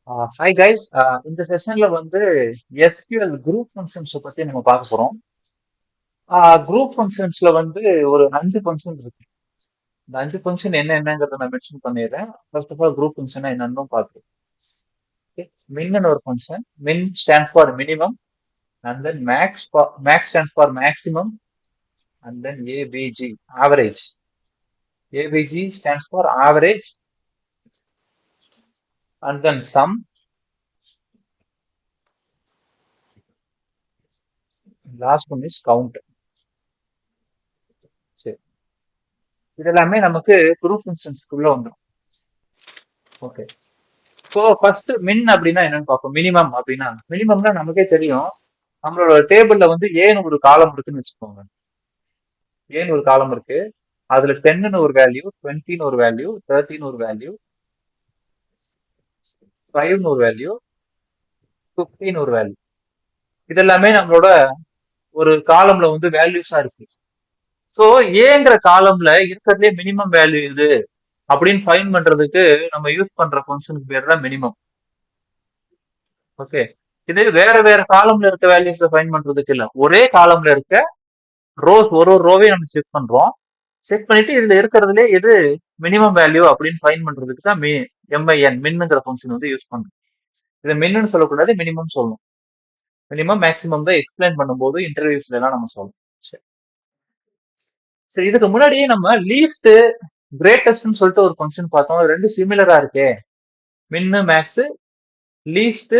Hi guys, இந்த செஷன்ல வந்து SQL group functions பத்தி நம்ம பார்க்க போறோம். குரூப் ஃபங்க்ஷன்ஸ்ல வந்து ஒரு 5 ஃபங்க்ஷன் இருக்கு. இந்த 5 ஃபங்க்ஷன் என்னங்கிறத நான் மென்ஷன் பண்ணிடுறேன். First of all group function என்னன்னு பார்ப்போம். மின்னு ஒரு function. Min stand for minimum, and then max stand for maximum, and then AVG average. AVG stands for average, and then sum. Last one is count. சரி, இதெல்லாமே நமக்கு group ஃபங்க்ஷன்ஸ்க்குள்ள வந்துடும். Okay. So first மின் அப்படின்னா என்னன்னு பார்ப்போம். மினிமம் அப்படின்னா மினிமம்னா நமக்கே தெரியும். நம்மளோட டேபிள்ல வந்து ஏன்னு ஒரு காலம் இருக்குன்னு வச்சுக்கோங்க. ஏன்னு ஒரு காலம் இருக்கு. அதுல 10ன்னு ஒரு வேல்யூ, 20ன்னு ஒரு வேல்யூ, 30ன்னு ஒரு வேல்யூ, 5ன்னு ஒரு வேல்யூ, 50ன்னு ஒரு வேல்யூ. இதெல்லாமே நம்மளோட ஒரு காலம்ல வந்து வேல்யூஸா இருக்கு. ஸோ ஏங்கிற காலம்ல இருக்கிறதுலே மினிமம் வேல்யூ இது அப்படின்னு ஃபைன் பண்றதுக்கு நம்ம யூஸ் பண்ற ஃபங்க்ஷனுக்கு பேர் தான் மினிமம். ஓகே. இது வேற வேற காலம்ல இருக்க வேல்யூஸ் ஃபைன் பண்றதுக்கு இல்ல, ஒரே காலம்ல இருக்க ரோஸ் ஒரு ஒரு ரோவையும் நம்ம செக் பண்றோம். செக் பண்ணிட்டு இதுல இருக்கிறதுலே எது மினிமம் வேல்யூ அப்படின்னு ஃபைன் பண்றதுக்கு தான் எம்ஐஎன் மின்னுங்கிற ஃபங்க்ஷன் வந்து யூஸ் பண்றோம். இதை மின்னு சொல்லக்கூடாது, மினிமம் சொல்லணும். மினிமம் மேக்ஸிமம் தான் எக்ஸ்பிளைன் பண்ணும்போது இன்டர்வியூஸ்ல எல்லாம் நம்ம சொல்லணும். சரி. சரி, இதுக்கு முன்னாடியே நம்ம லீஸ்ட் கிரேட்டஸ்ட்னு சொல்லிட்டு ஒரு ஃபங்க்ஷன் பார்த்தோம். ரெண்டு சிமிலரா இருக்கே, மின்னு மேக்ஸ், லீஸ்ட்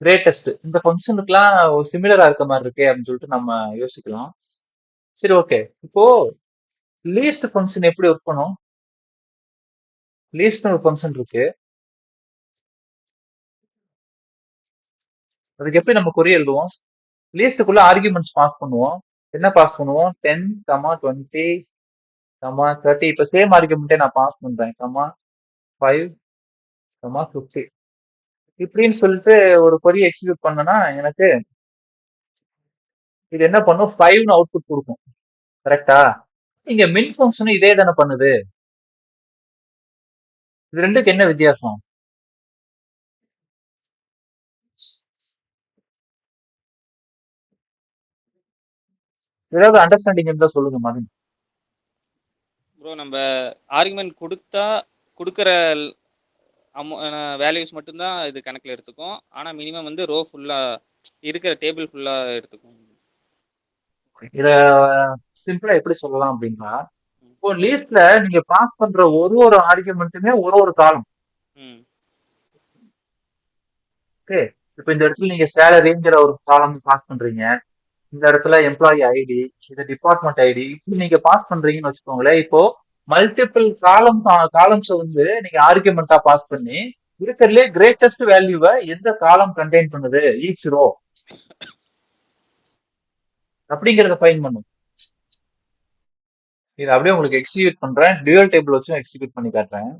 கிரேட்டஸ்ட். இந்த ஃபங்க்ஷனுக்குலாம் சிமிலரா இருக்க மாதிரி இருக்கே அப்படின்னு சொல்லிட்டு நம்ம யோசிக்கலாம். சரி, ஓகே. இப்போ லீஸ்ட் ஃபங்க்ஷன் எப்படி ஒர்க் பண்ணும்? லீஸ்ட் ஒரு ஃபங்க்ஷன் இருக்கு. அதுக்கு எப்படி நம்ம கொரி எழுதுவோம்? லீஸ்ட்டுக்குள்ள ஆர்குமெண்ட்ஸ் பாஸ் பண்ணுவோம். என்ன பாஸ் பண்ணுவோம்? 10, 20, 30. இப்ப சேம் ஆர்குமெண்ட்டே நான் பாஸ் பண்றேன். 5, 50. இப்படின்னு சொல்லிட்டு ஒரு கொரி எக்ஸிக்யூட் பண்ணனா எனக்கு இது என்ன பண்ணும்? 5ன்னு அவுட்புட் கொடுக்கும். கரெக்டா? இங்க மின் ஃபங்க்ஷன் இதே தானே பண்ணுது. இது ரெண்டுக்கு என்ன வித்தியாசம்? ஏதாவது அண்டர்ஸ்டாண்டிங் இருந்தா சொல்லுங்க மகன். ப்ரோ, நம்ம ஆர்குமெண்ட் கொடுக்குற வேல்யூஸ் மட்டும்தான் இது கணக்கில் எடுத்துக்கும். ஆனால் மினிமம் வந்து ரோ ஃபுல்லாக இருக்கிற டேபிள் ஃபுல்லாக எடுத்துக்கும். இத சிம்பிளா எப்படி சொல்லலாம் அப்படின்னா, இப்போ லீஸ்ட்ல நீங்க பாஸ் பண்ற ஒரு ஒரு ஆர்குமெண்ட்டுமே ஒரு ஒரு காலம். ஓகே. இப்போ இந்த இடத்துல நீங்க சேலரிங்கிற ஒரு காலம் பாஸ் பண்றீங்க. இந்த இடத்துல எம்ப்ளாயி ஐடி, இது டிபார்ட்மெண்ட் ஐடி, இப்படி நீங்க பாஸ் பண்றீங்கன்னு வச்சுக்கோங்களேன். இப்போ மல்டிபிள் காலம்ஸ் வந்து நீங்க ஆர்குமெண்டா பாஸ் பண்ணி இருக்கிறதுலே கிரேட்டஸ்ட் வேல்யூவை எந்த காலம் கண்டெயின் பண்ணுது, ஈச் ரோ, அப்படிங்கறத ஃபைன் பண்ணும். இது அப்படியே உங்களுக்கு எக்ஸிக்யூட் பண்றேன். டியூவல் டேபிள் வச்சும் எக்ஸிக்யூட் பண்ணி காட்டுறேன்.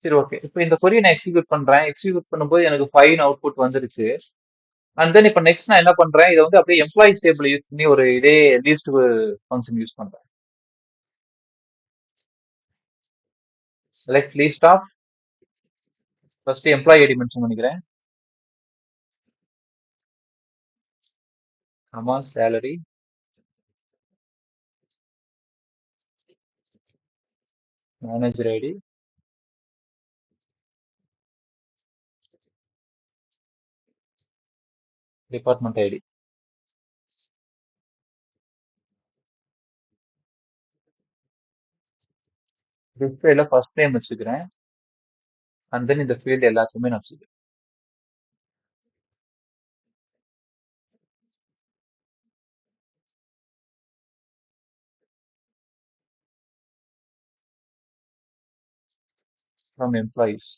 சரி, ஓகே. இப்போ இந்த கொரியை நான் எக்ஸிக்யூட் பண்றேன். எக்ஸிக்யூட் பண்ணும்போது எனக்கு ஃபைன் அவுட்புட் வந்துருச்சு. அண்ட் தென் இப்போ நெக்ஸ்ட் நான் என்ன பண்றேன்? இதை வந்து அப்படியே எம்ப்ளாயிஸ் டேபிள் யூஸ் பண்ணி ஒரு இதே லீஸ்ட் ஃபங்க்ஷன் யூஸ் பண்றேன். Select least of, first employee ID mention பண்ணிக்கிறேன். ஆமா, salary, manager ID, department ID. டிஸ்பிளேல ஃபர்ஸ்ட் நேம் வச்சுக்கிறேன். அண்ட் தென் இந்த ஃபீல்டு எல்லாத்தையுமே நான் வச்சுக்கிறேன். From employees.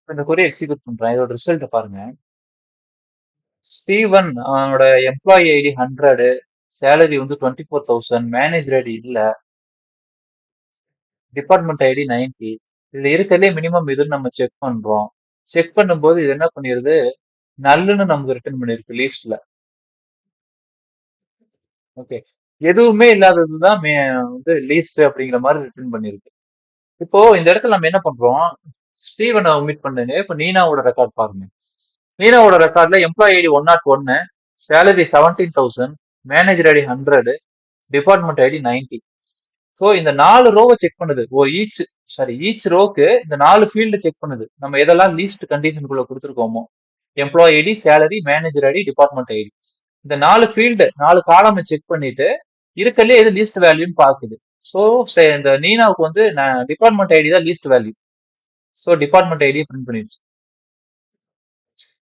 இந்த கொரி எக்ஸிக்யூட் பண்றேன். இதோட ரிசல்ட் பாருங்க. ஸ்டீவன் அவனோட எம்ப்ளாயி ஐடி 100, சேலரி வந்து 24,000, மேனேஜர் ஐடி இல்ல, டிபார்ட்மெண்ட் ஐடி 90. இதுல இருக்கிறதே மினிமம் இதுன்னு நம்ம செக் பண்றோம். செக் பண்ணும்போது இது என்ன பண்ணிருது, நல்லுன்னு நமக்கு ரிட்டர்ன் பண்ணிருக்கு லீஸ்ட்ல. ஓகே, எதுவுமே இல்லாததுதான் வந்து லீஸ்ட் அப்படிங்கிற மாதிரி ரிட்டர்ன் பண்ணிருக்கு. இப்போ இந்த இடத்துல நம்ம என்ன பண்றோம், ஸ்டீவனை மீட் பண்ணுங்க. இப்போ நீனாவோட ரெக்கார்ட் பாருங்க. நீனாவோட ரெக்கார்ட்ல employee ID 101, salary 17,000, manager ID 100, department ID 90. So இந்த 4 ரோவை செக் பண்ணுது. ஈச் ரோக்கு இந்த 4 ஃபீல்டு செக் பண்ணுது. நம்ம எதெல்லாம் லீஸ்ட் கண்டிஷனுக்குள்ள கொடுத்துருக்கோமோ, employee ID, salary, manager ID, department ID, இந்த 4 ஃபீல்டு 4 காலம் செக் பண்ணிட்டு இருக்கலே எது லீஸ்ட் வேல்யூன்னு பாக்குது. ஸோ இந்த நீனாவுக்கு வந்து டிபார்ட்மெண்ட் ஐடி தான் லீஸ்ட் வேல்யூ. ஸோ டிபார்ட்மெண்ட் ஐடியை பிரிண்ட் பண்ணிடுச்சு.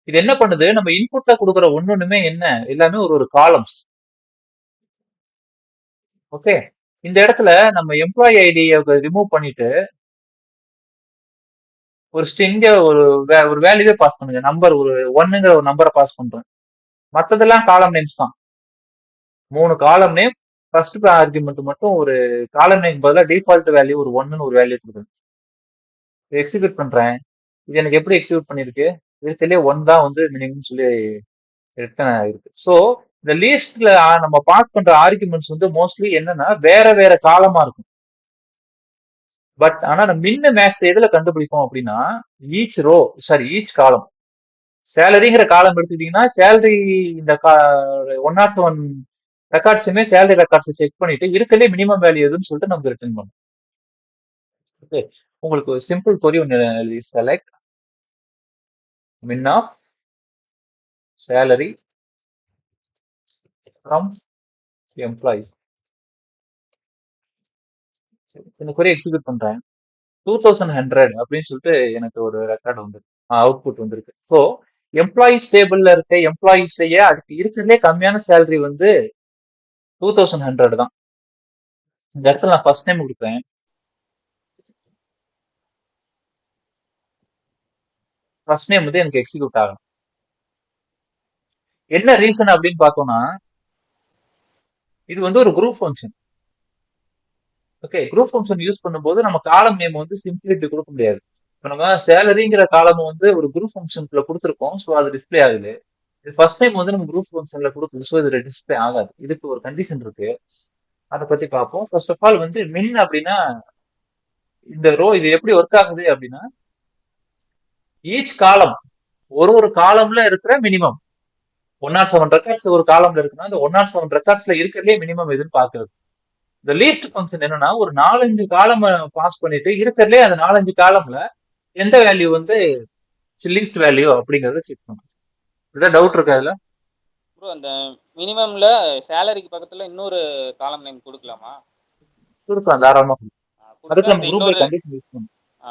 இது என்ன பண்ணுது, நம்ம இன்புட்ல கொடுக்குற ஒண்ணுமே என்ன, எல்லாமே ஒரு காலம்ஸ். ஓகே, இந்த இடத்துல நம்ம எம்ப்ளாயி ஐடியை ரிமூவ் பண்ணிட்டு ஒரு ஸ்ட்ரிங்க ஒரு வேல்யூவே பாஸ் பண்ணுங்க. நம்பர் ஒரு 1ங்கிற ஒரு நம்பரை பாஸ் பண்றேன். மற்றதெல்லாம் காலம் நேம்ஸ் தான். 3 காலம் நேம், ஃபர்ஸ்ட் ஆர்குமெண்ட் மட்டும் ஒரு காலம் நேம் பதிலாக டிஃபால்ட் வேல்யூ ஒரு 1ன்னு ஒரு வேல்யூ கொடுக்குறேன். எக்ஸிக்யூட் பண்றேன். இது எனக்கு எப்படி எக்ஸிக்யூட் பண்ணிருக்கு, இதுலயே 1 தான் வந்து மினிமம் சொல்லி ரிட்டர்ன் ஆயிருக்கு. ஸோ இந்த லீஸ்ட்ல நம்ம பாஸ் பண்ற ஆர்குமெண்ட்ஸ் வந்து மோஸ்ட்லி என்னன்னா வேற வேற காலமா இருக்கும். பட் ஆனா நம்ம மின்ன மேக்ஸ் எதுல கண்டுபிடிப்போம் அப்படின்னா, ஈச் காலம். சேலரிங்கிற காலம் எடுத்துக்கிட்டீங்கன்னா, சேலரி இந்த 101 ரெக்கார்ட்ஸுமே சேலரி ரெக்கார்ட்ஸ் செக் பண்ணிட்டு இருக்கலே மினிமம் வேல்யூ எதுன்னு சொல்லிட்டு நமக்கு ரிட்டர்ன் பண்ணும். ஓகே, உங்களுக்கு ஒரு சிம்பிள் கொரி ஒன்று select min of salary from employees. இந்த கொரி எக்ஸிக்யூட் பண்றேன். 2100 அப்படின்னு சொல்லிட்டு எனக்கு ஒரு ரெக்கார்ட் வந்துருக்கு, அவுட்புட் வந்திருக்கு. ஸோ எம்ப்ளாயிஸ் டேபிள்ல இருக்க எம்ப்ளாயிஸ்லயே அதுக்கு இருக்கிறதுலே கம்மியான சேலரி வந்து 2100 தான். இந்த இடத்துல நான் ஃபர்ஸ்ட் டைம் கொடுப்பேன். ஃபர்ஸ்ட் நேம் வந்து எனக்கு எக்ஸிக்யூட் ஆகும். என்ன ரீசன் அப்படின்னு பார்த்தோம்னா, இது வந்து ஒரு group function. Okay, group function use பண்ணும்போது நம்ம காலம் நேம் வந்து சிம்பிளிட்டி கொடுக்க முடியாது. இப்போ நம்ம சேலரிங்கிற காலம் வந்து ஒரு குரூப் ஃபங்க்ஷனுக்குள்ள கொடுத்துருக்கோம். ஸோ அது டிஸ்பிளே ஆகுது. இது ஃபர்ஸ்ட் டைம் வந்து நம்ம குரூப் ஃபங்க்ஷன்ல கொடுக்குது. ஸோ இது டிஸ்பிளே ஆகாது. இதுக்கு ஒரு கண்டிஷன் இருக்கு, அதை பத்தி பார்ப்போம். ஃபர்ஸ்ட் ஆஃப் ஆல் வந்து மின் அப்படின்னா இந்த ரோ இது எப்படி ஒர்க் ஆகுது அப்படின்னா, ஈச் காலம் ஒரு காலம்ல இருக்கிற மினிமம் 107 ரெக்கார்ட்ஸ் ஒரு காலம்ல இருக்குன்னா, இந்த 107 ரெக்கார்ட்ஸ்ல இருக்கிறதே மினிமம் எதுன்னு பாக்குறது. இந்த லீஸ்ட் ஃபங்க்ஷன் என்னன்னா, ஒரு 4-5 காலம் பாஸ் பண்ணிட்டு இருக்கிறதுலே அந்த 4-5 காலம்ல எந்த வேல்யூ வந்து லீஸ்ட் வேல்யூ அப்படிங்கறத செக் பண்ணும். ஏதாவது டவுட் இருக்கா இதுல? ப்ரோ அந்த மினிமம்ல சேலரிக்கு பக்கத்துல இன்னொரு காலம் நேம் கொடுக்கலாமா? கொடுக்கலாம், தாராளமா கொடுக்கலாம். அதுக்கு கொடுத்தா நம்ம இந்த குரூப் பை இன்னொரு கண்டிஷன் யூஸ் பண்ணணும். ஆ,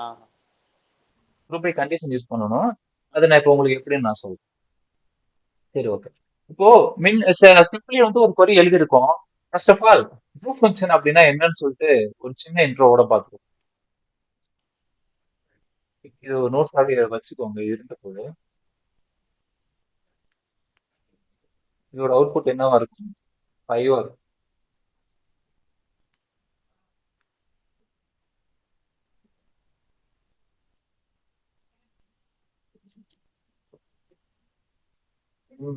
குரூப் பை கண்டிஷன் யூஸ் பண்ணணும். அதை நான் இப்போ உங்களுக்கு எப்படின்னு நான் சொல்றேன். சரி, ஓகே. இப்போ சிம்பிளி வந்து ஒரு கொரி எழுதியிருக்கோம். First of all group function அப்படின்னா என்னன்னு சொல்லிட்டு ஒரு சின்ன இன்ட்ரோவோட பார்த்துருவோம். இது ஒரு நோட்ஸாவே வச்சுக்கோங்க இருந்த போது. இதோட அவுட்புட் என்னவா இருக்கும், 5 இருக்கும்.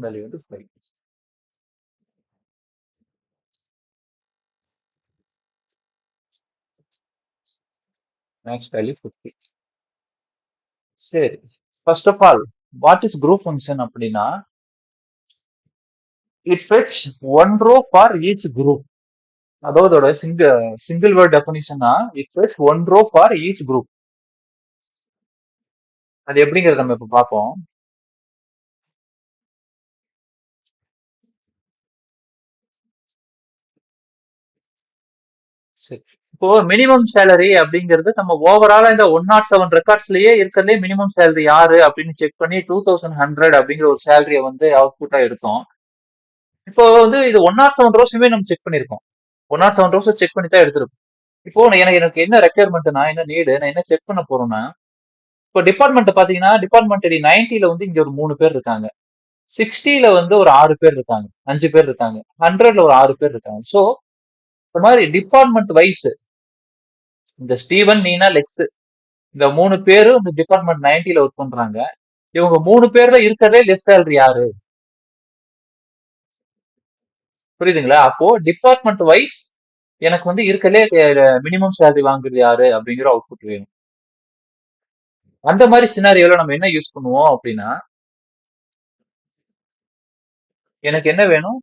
வேல்யூ வந்து 5. Max value 50. சரி, first of all what is group function அப்படின்னா, it fetch 1 row for each group. அதோட சிங்கிள் வேர்ட் டெஃபினிஷனா it fetch 1 row for each group. அது எப்படிங்கிறத நம்ம இப்ப பார்ப்போம். சரி, இப்போ மினிமம் சேலரி அப்படிங்கிறது நம்ம ஓவராலா இந்த 107 ரெக்கார்ட்ஸ்லயே இருக்கிறதே மினிமம் சேலரி யாரு அப்படின்னு செக் பண்ணி 2100 அப்படிங்கிற ஒரு சேலரியை வந்து அவுட்புட்டா எடுத்தோம். இப்போ வந்து இது 107 ரோஸுமே நம்ம செக் பண்ணிருக்கோம். 107 ரோஸ் செக் பண்ணி தான் எடுத்திருக்கோம். இப்போ எனக்கு எனக்கு என்ன ரெக்யர்மெண்ட், நான் என்ன நீடு, நான் என்ன செக் பண்ண போறேன்னா, இப்போ டிபார்ட்மெண்ட் பாத்தீங்கன்னா டிபார்ட்மெண்ட் ஐடி 90ல வந்து இங்க ஒரு 3 பேர் இருக்காங்க. 60ல வந்து ஒரு 6 பேர் இருக்காங்க, 5 பேர் இருக்காங்க, 100ல ஒரு 6 பேர் இருக்காங்க. சோ இந்த மாதிரி டிபார்ட்மெண்ட் வைஸ் இந்த ஸ்டீவன், நீனா, லெக்ஸ் இந்த 3 பேரும் இந்த டிபார்ட்மெண்ட் 90ல ஒர்க் பண்றாங்க. இவங்க 3 பேர்ல இருக்கிறதே லெஸ் சேலரி யாரு? புரியுதுங்களா? அப்போ டிபார்ட்மெண்ட் வைஸ் எனக்கு வந்து இருக்கலே மினிமம் சேலரி வாங்குறது யாரு அப்படிங்கிற அவுட்புட் வேணும். அந்த மாதிரி சினாரியோல நம்ம என்ன யூஸ் பண்ணுவோம் அப்படின்னா, எனக்கு என்ன வேணும்?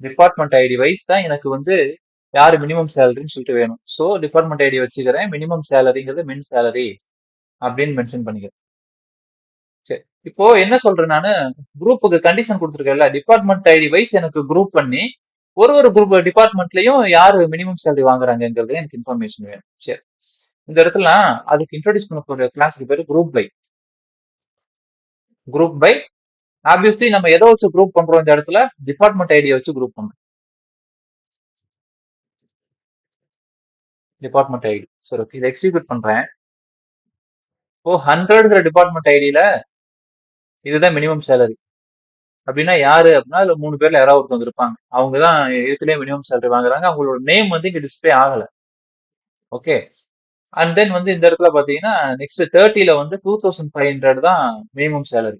டிபார்ட்மெண்ட் ஐடி வைஸ் தான் எனக்கு வந்து யாரு மினிமம் சேலரின்னு சொல்லிட்டு வேணும். ஸோ டிபார்ட்மெண்ட் ஐடி வச்சுக்கிறேன், மினிமம் சேலரிங்கிறது மின் சேலரி அப்படின்னு மென்ஷன் பண்ணிக்கிறேன். சரி, இப்போ என்ன சொல்றேன் நானு, குரூப்புக்கு கண்டிஷன் கொடுத்துருக்கேன்ல, டிபார்ட்மெண்ட் ஐடி வைஸ் எனக்கு குரூப் பண்ணி ஒரு ஒரு குரூப் டிபார்ட்மெண்ட்லயும் யாரு மினிமம் சேலரி வாங்குறாங்கிறது எனக்கு இன்ஃபர்மேஷன் வேணும். சரி, இந்த இடத்துல நான் அதுக்கு இன்ட்ரோடியூஸ் பண்ண போற கிளாஸ்க்கு பேரு group by. Group by obviously நம்ம எதை வச்சு குரூப் பண்றோம் இந்த இடத்துல? டிபார்ட்மெண்ட் ஐடியை வச்சு குரூப் பண்றோம். Department ID. சரி, ஓகே, இதை எக்ஸிக்யூட் பண்றேன். இப்போ 100ங்கிற டிபார்ட்மெண்ட் ஐடியில இதுதான் மினிமம் சேலரி. அப்படின்னா யாரு அப்படின்னா, அதுல 3 பேர்ல யாராவது ஒருத்தவங்க இருப்பாங்க. அவங்க தான் இதுலயே மினிமம் சேலரி வாங்குறாங்க. அவங்களோட நேம் வந்து இங்க டிஸ்பிளே ஆகல. ஓகே. அண்ட் தென் வந்து இந்த இடத்துல பாத்தீங்கன்னா நெக்ஸ்ட் 30ல வந்து 2500 தான் மினிமம் சேலரி.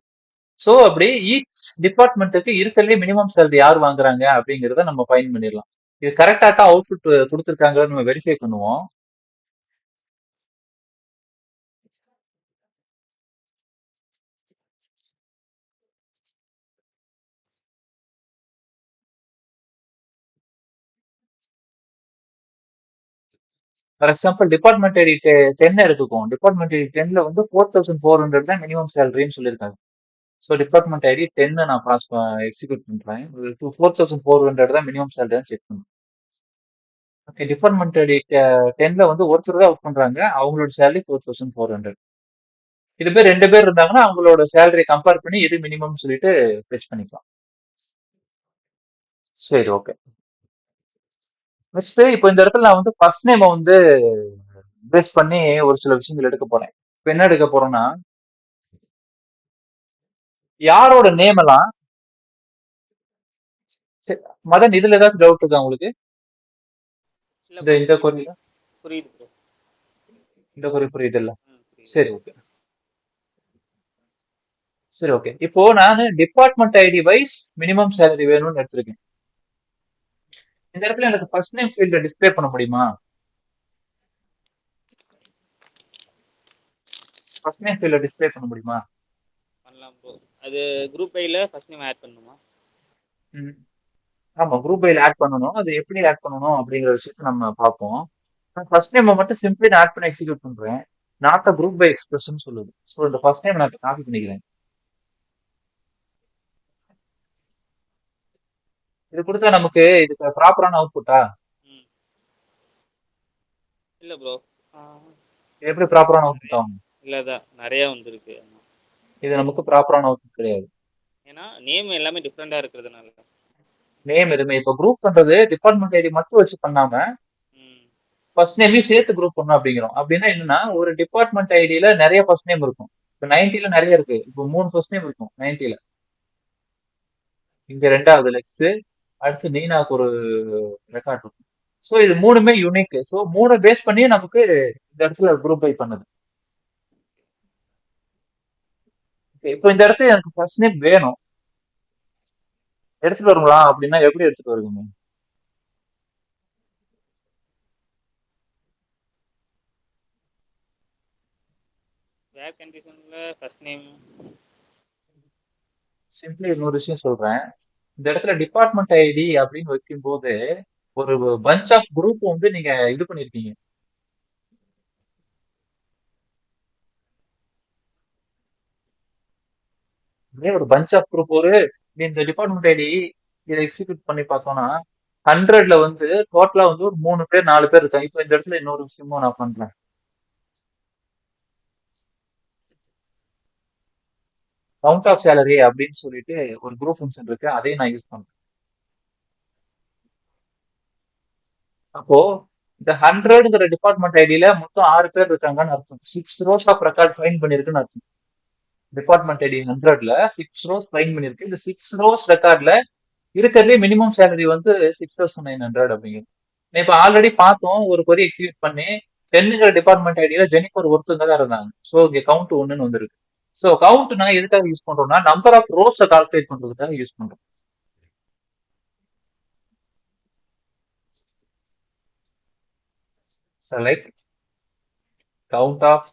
சோ அப்படி ஈச் டிபார்ட்மெண்ட்டுக்கு இருக்கறதுலே மினிமம் சேலரி யார் வாங்குறாங்க அப்படிங்கறத நம்ம ஃபைண்ட் பண்ணிடலாம். இது கரெக்டா தான் அவுட்புட் கொடுத்துருக்காங்க நம்ம வெரிஃபை பண்ணுவோம். ஃபார் எக்ஸாம்பிள் டிபார்ட்மெண்ட் ஐடி 10 எடுத்துக்குவோம். டிபார்ட்மெண்ட் ஐடி 10ல வந்து 4400 தான் மினிமம் சேலரின்னு சொல்லியிருக்காங்க. ஸோ டிபார்ட்மெண்ட் ஐடி 10 நான் பாஸ் எக்ஸிக்யூட் பண்றேன். 4400 தான் மினிமம் சேலரி செக் பண்ணுறேன். ஓகே, டிபார்ட்மெண்ட் ஐடி 10ல வந்து ஒருத்தர் தான் ஒர்க் பண்றாங்க. அவங்களோட சேலரி 4400. இது பேர் 2 பேர் இருந்தாங்கன்னா அவங்களோட சேலரி கம்பேர் பண்ணி எது மினிமம் சொல்லிட்டு ஃபெச் பண்ணிக்கலாம். சரி, ஓகே. நெக்ஸ்ட் இப்போ இந்த இடத்துல நான் வந்து ஃபர்ஸ்ட் நேம் வந்து பேஸ் பண்ணி ஒரு சில விஷயங்கள் எடுக்க போறேன். இப்போ என்ன எடுக்க போறோம்னா, யாரோட நேம் எல்லாம் சரி, மதன், இதுல ஏதாச்சும் டவுட் இருக்கா உங்களுக்கு? இல்ல இந்த ப்ரோ, இந்த கொரியில புரியுது ப்ரோ. இந்த கொரி புரியுது இல்ல? புரியுது. சரி, ஓகே. சரி, ஓகே. இப்போ நான் department ID wise minimum salary வேணும்னு எடுத்திருக்கேன். இந்த இடத்துல எனக்கு ஃபர்ஸ்ட் நேம் ஃபீல்ட டிஸ்ப்ளே பண்ண முடியுமா? ஃபர்ஸ்ட் நேம் ஃபீல்ட டிஸ்ப்ளே பண்ண முடியுமா? பண்ணலாம் ப்ரோ. அது குரூப் ஐல ஃபர்ஸ்ட் நேம் ஆட் பண்ணணுமா? ம். ஆமா, குரூப் பைல ஆட் பண்ணணும். அது எப்படி ஆட் பண்ணணும் அப்படிங்கிற விஷயத்தை நம்ம பார்ப்போம். ஃபர்ஸ்ட் நேம் மட்டும் சிம்பிளி ஆட் பண்ணி எக்ஸிக்யூட் பண்றேன். Not a group by expression சொல்லுது. ஸோ இந்த ஃபர்ஸ்ட் நேம் நான் காப்பி பண்ணிக்கிறேன். இது கொடுத்தா நமக்கு இதுக்கு ப்ராப்பரான அவுட்புட்டா? ம். இல்ல ப்ரோ. எப்படி ப்ராப்பரான நிறைய அவுட்புட் ஆகும்? இல்லதான் நிறைய வந்திருக்கு. இது நமக்கு ப்ராப்பரான அவுட்புட் கிடையாது. ஏன்னா நேம் எல்லாமே டிஃப்ரெண்டா இருக்கிறதுனால. நேம் எதுவுமே இப்போ குரூப் பண்றது டிபார்ட்மெண்ட் ஐடி மட்டும் வச்சு பண்ணாம ம். ஃபர்ஸ்ட் நேமையும் சேர்த்து குரூப் பண்ணணும் அப்படிங்கிறோம். அப்படின்னா என்னன்னா, ஒரு டிபார்ட்மெண்ட் ஐடியில நிறைய ஃபர்ஸ்ட் நேம் இருக்கும். இப்போ 90ல நிறைய இருக்கு. இப்போ 3 ஃபர்ஸ்ட் நேம் இருக்கும் 90ல. இங்க 2வது லெக்ஸ், அடுத்து நீனாக்கு ஒரு ரெக்கார்ட் இருக்கும். ஸோ இது 3மே யூனிக். ஸோ 3 பேஸ் பண்ணி நமக்கு இந்த இடத்துல குரூப் பை பண்ணுது. Okay, இப்போ இந்த இடத்துல எனக்கு ஃபர்ஸ்ட் நேம் வேணும். எடுத்துட்டு வருங்களா அப்படின்னா எப்படி எடுத்துட்டு வருவீங்க? வேர் கண்டிஷன்ல ஃபர்ஸ்ட் நேம். சிம்பிளி இன்னொரு விஷயம் சொல்றேன். இந்த இடத்துல டிபார்ட்மெண்ட் ஐடி அப்படின்னு வைக்கும்போது ஒரு பஞ்ச் ஆஃப் குரூப் வந்து நீங்க இது பண்ணிருக்கீங்க. இதே ஒரு பஞ்ச் ஆஃப் குரூப் ஒரு இந்த டிபார்ட்மெண்ட் ஐடி இதை எக்ஸிக்யூட் பண்ணி பார்த்தோம்னா 100ல வந்து டோட்டலா வந்து ஒரு 3 பேர் 4 பேர் இருக்காங்க. இப்போ இந்த இடத்துல இன்னொரு விஷயமும் நான் பண்றேன். கவுண்ட் ஆஃப் சேலரி அப்படின்னு சொல்லிட்டு ஒரு குரூப் ஃபங்க்ஷன் இருக்கு, அதையும் நான் யூஸ் பண்றேன். அப்போ இந்த 100ங்கிற டிபார்ட்மெண்ட் ஐடியில மொத்தம் 6 பேர் இருக்காங்கன்னு அர்த்தம். 6 rows ஆஃப் ரெக்கார்ட் ஃபைண்ட் பண்ணிருக்குன்னு அர்த்தம். டிபார்ட்மெண்ட் ஐடி 100ல 6 rows ஃபைண்ட் பண்ணிருக்கு. இந்த 6 rows ரெக்கார்ட்ல இருக்கிறதுலே மினிமம் சேலரி வந்து 6,900 அப்படிங்கிறது. இப்ப ஆல்ரெடி பார்த்தோம், ஒரு கொரி எக்ஸிக்யூட் பண்ணி 10ங்கிற டிபார்ட்மெண்ட் ஐடியில ஜெனிஃபர் ஒருத்தங்க தான் இருந்தாங்க. ஸோ இங்க கவுண்ட் 1ன்னு வந்திருக்கு. ஸோ கவுண்ட் நான் எதுக்காக யூஸ் பண்றோம்னா நம்பர் ஆஃப் ரோஸை கால்குலேட் பண்றதுக்காக யூஸ் பண்றோம். செலக்ட் கவுண்ட் ஆஃப்,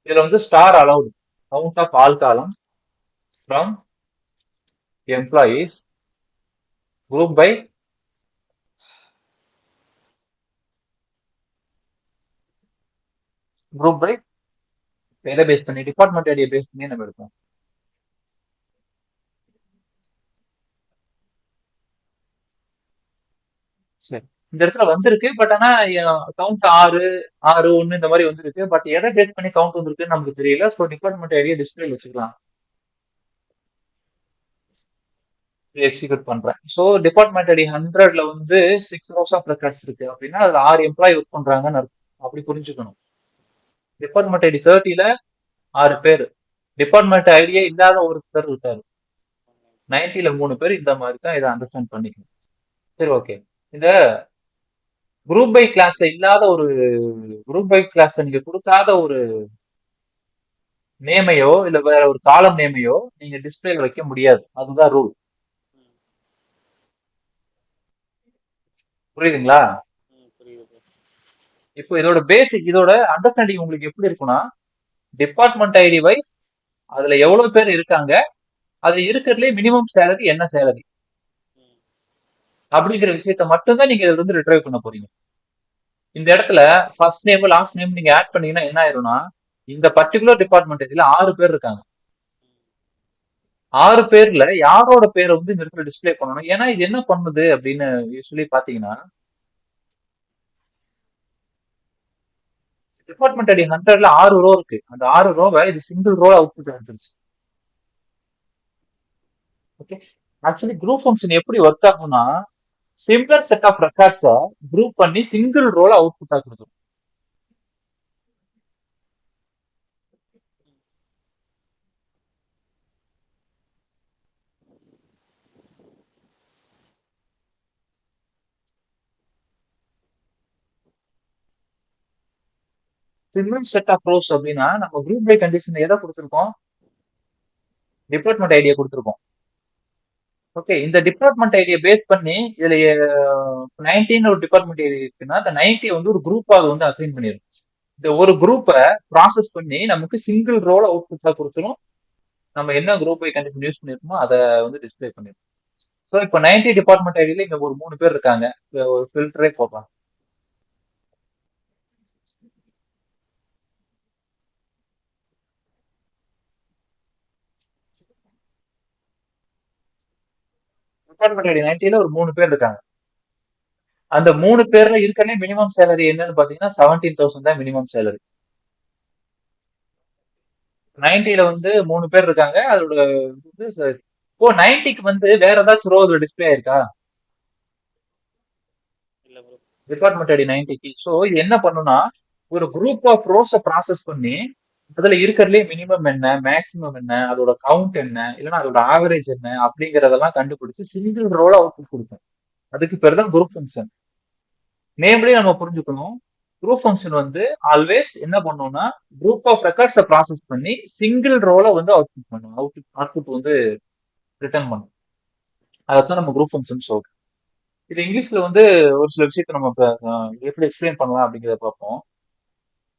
இதுல வந்து star allowed, count of all column from employees group by group by எதை பேஸ் பண்ணி, டிபார்ட்மெண்ட் ஐடியை பேஸ் பண்ணி நம்ம எடுப்போம். சரி, இந்த இடத்துல வந்திருக்கு. பட் ஆனா கவுண்ட் 6 6 1 இந்த மாதிரி வந்திருக்கு. பட் எதை பேஸ் பண்ணி கவுண்ட் வந்திருக்குன்னு நமக்கு தெரியல. ஸோ டிபார்ட்மெண்ட் ஐடியா டிஸ்பிளே வச்சுக்கலாம். எக்ஸிக்யூட் பண்றேன். ஸோ டிபார்ட்மெண்ட் ஐடி 100ல வந்து 6 rows ஆஃப் ரெக்கார்ட்ஸ் இருக்கு அப்படின்னா அதுல 6 எம்ப்ளாயி ஒர்க் பண்றாங்கன்னு அர்த்தம். அப்படி புரிஞ்சுக்கணும். டிபார்ட்மெண்ட் ஐடி 30ல 6 பேர், டிபார்ட்மெண்ட் ஐடியே இல்லாத ஒருத்தர் இருக்காரு 90ல 3 பேர். இந்த மாதிரி தான் இதை அண்டர்ஸ்டாண்ட் பண்ணிக்கணும். சரி, ஓகே. இந்த குரூப் பை கிளாஸ்ல இல்லாத ஒரு, குரூப் பை கிளாஸ்ல நீங்க கொடுக்காத ஒரு நேமையோ இல்ல வேற ஒரு காலம் நேமையோ நீங்க டிஸ்பிளேல வைக்க முடியாது. அதுதான் ரூல். புரியுதுங்களா? புரியுது bro. இப்போ இதோட பேசிக், இதோட அண்டர்ஸ்டாண்டிங் உங்களுக்கு எப்படி இருக்கும்னா, டிபார்ட்மெண்ட் ஐடி வைஸ் அதுல எவ்வளவு பேர் இருக்காங்க, அது இருக்கிறதுலே மினிமம் சேலரி என்ன சேலரி ம், அப்படிங்கிற விஷயத்த மட்டும்தான் நீங்க இதுல இருந்து ரிட்ரைவ் பண்ண போறீங்க. இந்த இடத்துல ஃபர்ஸ்ட் நேம் லாஸ்ட் நேம் நீங்க ஆட் பண்ணீங்கன்னா என்ன ஆயிரும்னா, இந்த பர்டிகுலர் டிபார்ட்மெண்ட் ஐடியில 6 பேர் இருக்காங்க. 6 பேர்ல யாரோட பேரை வந்து இந்த இடத்துல டிஸ்பிளே பண்ணணும். ஏன்னா இது என்ன பண்ணுது அப்படின்னு யூஸ்வலி பாத்தீங்கன்னா, டிபார்ட்மெண்ட் ஐடி 100ல 6 ரோ இருக்கு. அந்த 6 ரோவை இது சிங்கிள் ரோ அவுட்புட் எடுத்துருச்சு. ஓகே. ஆக்சுவலி குரூப் ஃபங்க்ஷன் எப்படி ஒர்க் ஆகும்னா, சிமிலர் செட் ஆஃப் ரெக்கார்ட்ஸை குரூப் பண்ணி சிங்கிள் ரோல அவுட்புட்டா கொடுத்துரும். சிமிலர் செட் ஆஃப் ரோஸ் அப்படின்னா நம்ம குரூப் பை கண்டிஷன் எதை கொடுத்துருக்கோம், டிபார்ட்மெண்ட் ஐடியா கொடுத்துருக்கோம். ஓகே, இந்த டிபார்ட்மெண்ட் ஐடியா பேஸ் பண்ணி இதுல 19 ஒரு டிபார்ட்மெண்ட் ஐடி இருக்குன்னா அந்த 90 வந்து ஒரு குரூப்பா அது வந்து அசைன் பண்ணிடும். இந்த ஒரு குரூப்பை ப்ராசஸ் பண்ணி நமக்கு சிங்கிள் ரோல அவுட்புட்டா கொடுத்துரும். நம்ம என்ன குரூப் பை கண்டிஷன் யூஸ் பண்ணிருக்கோமோ அதை வந்து டிஸ்பிளே பண்ணிடும். ஸோ இப்போ 90 டிபார்ட்மெண்ட் ஐடியில இங்க ஒரு 3 பேர் இருக்காங்க. ஒரு ஃபில்டரே போடலாம். டிபார்ட்மெண்ட் ஐடி 90ல ஒரு 3 பேர் இருக்காங்க. அந்த 3 பேர்ல இருக்கனே மினிமம் சேலரி என்னன்னு பாத்தீங்கன்னா 17,000 தான் மினிமம் சேலரி. 90ல வந்து 3 பேர் இருக்காங்க. அதோட இப்போ 90க்கு வந்து வேற ஏதாச்சும் ரோ டிஸ்பிளே ஆயிருக்கா இல்ல ப்ரோ. டிபார்ட்மெண்ட் ஐடி 90க்கு? ஸோ இது என்ன பண்ணுனா, ஒரு குரூப் ஆஃப் ரோஸை ப்ராசஸ் பண்ணி அதுல இருக்கிறதுலே மினிமம் என்ன, மேக்சிமம் என்ன, அதோட கவுண்ட் என்ன, இல்லைன்னா அதோட ஆவரேஜ் என்ன அப்படிங்கறதெல்லாம் கண்டுபிடிச்சு சிங்கிள் ரோல அவுட்புட் கொடுக்கும். அதுக்கு பேர் தான் குரூப் ஃபங்க்ஷன். நேம்லயே நம்ம புரிஞ்சுக்கணும், குரூப் ஃபங்க்ஷன் வந்து ஆல்வேஸ் என்ன பண்ணும்னா குரூப் ஆஃப் ரெக்கார்ட்ஸை ப்ராசஸ் பண்ணி சிங்கிள் ரோல வந்து அவுட்புட் பண்ணும். அவுட்புட் வந்து ரிட்டர்ன் பண்ணும். அதான் நம்ம குரூப் ஃபங்க்ஷன் சொல்றோம். இது இங்கிலீஷ்ல வந்து ஒரு சில விஷயத்தை நம்ம எப்படி எக்ஸ்பிளைன் பண்ணலாம் அப்படிங்கிறத பார்ப்போம்.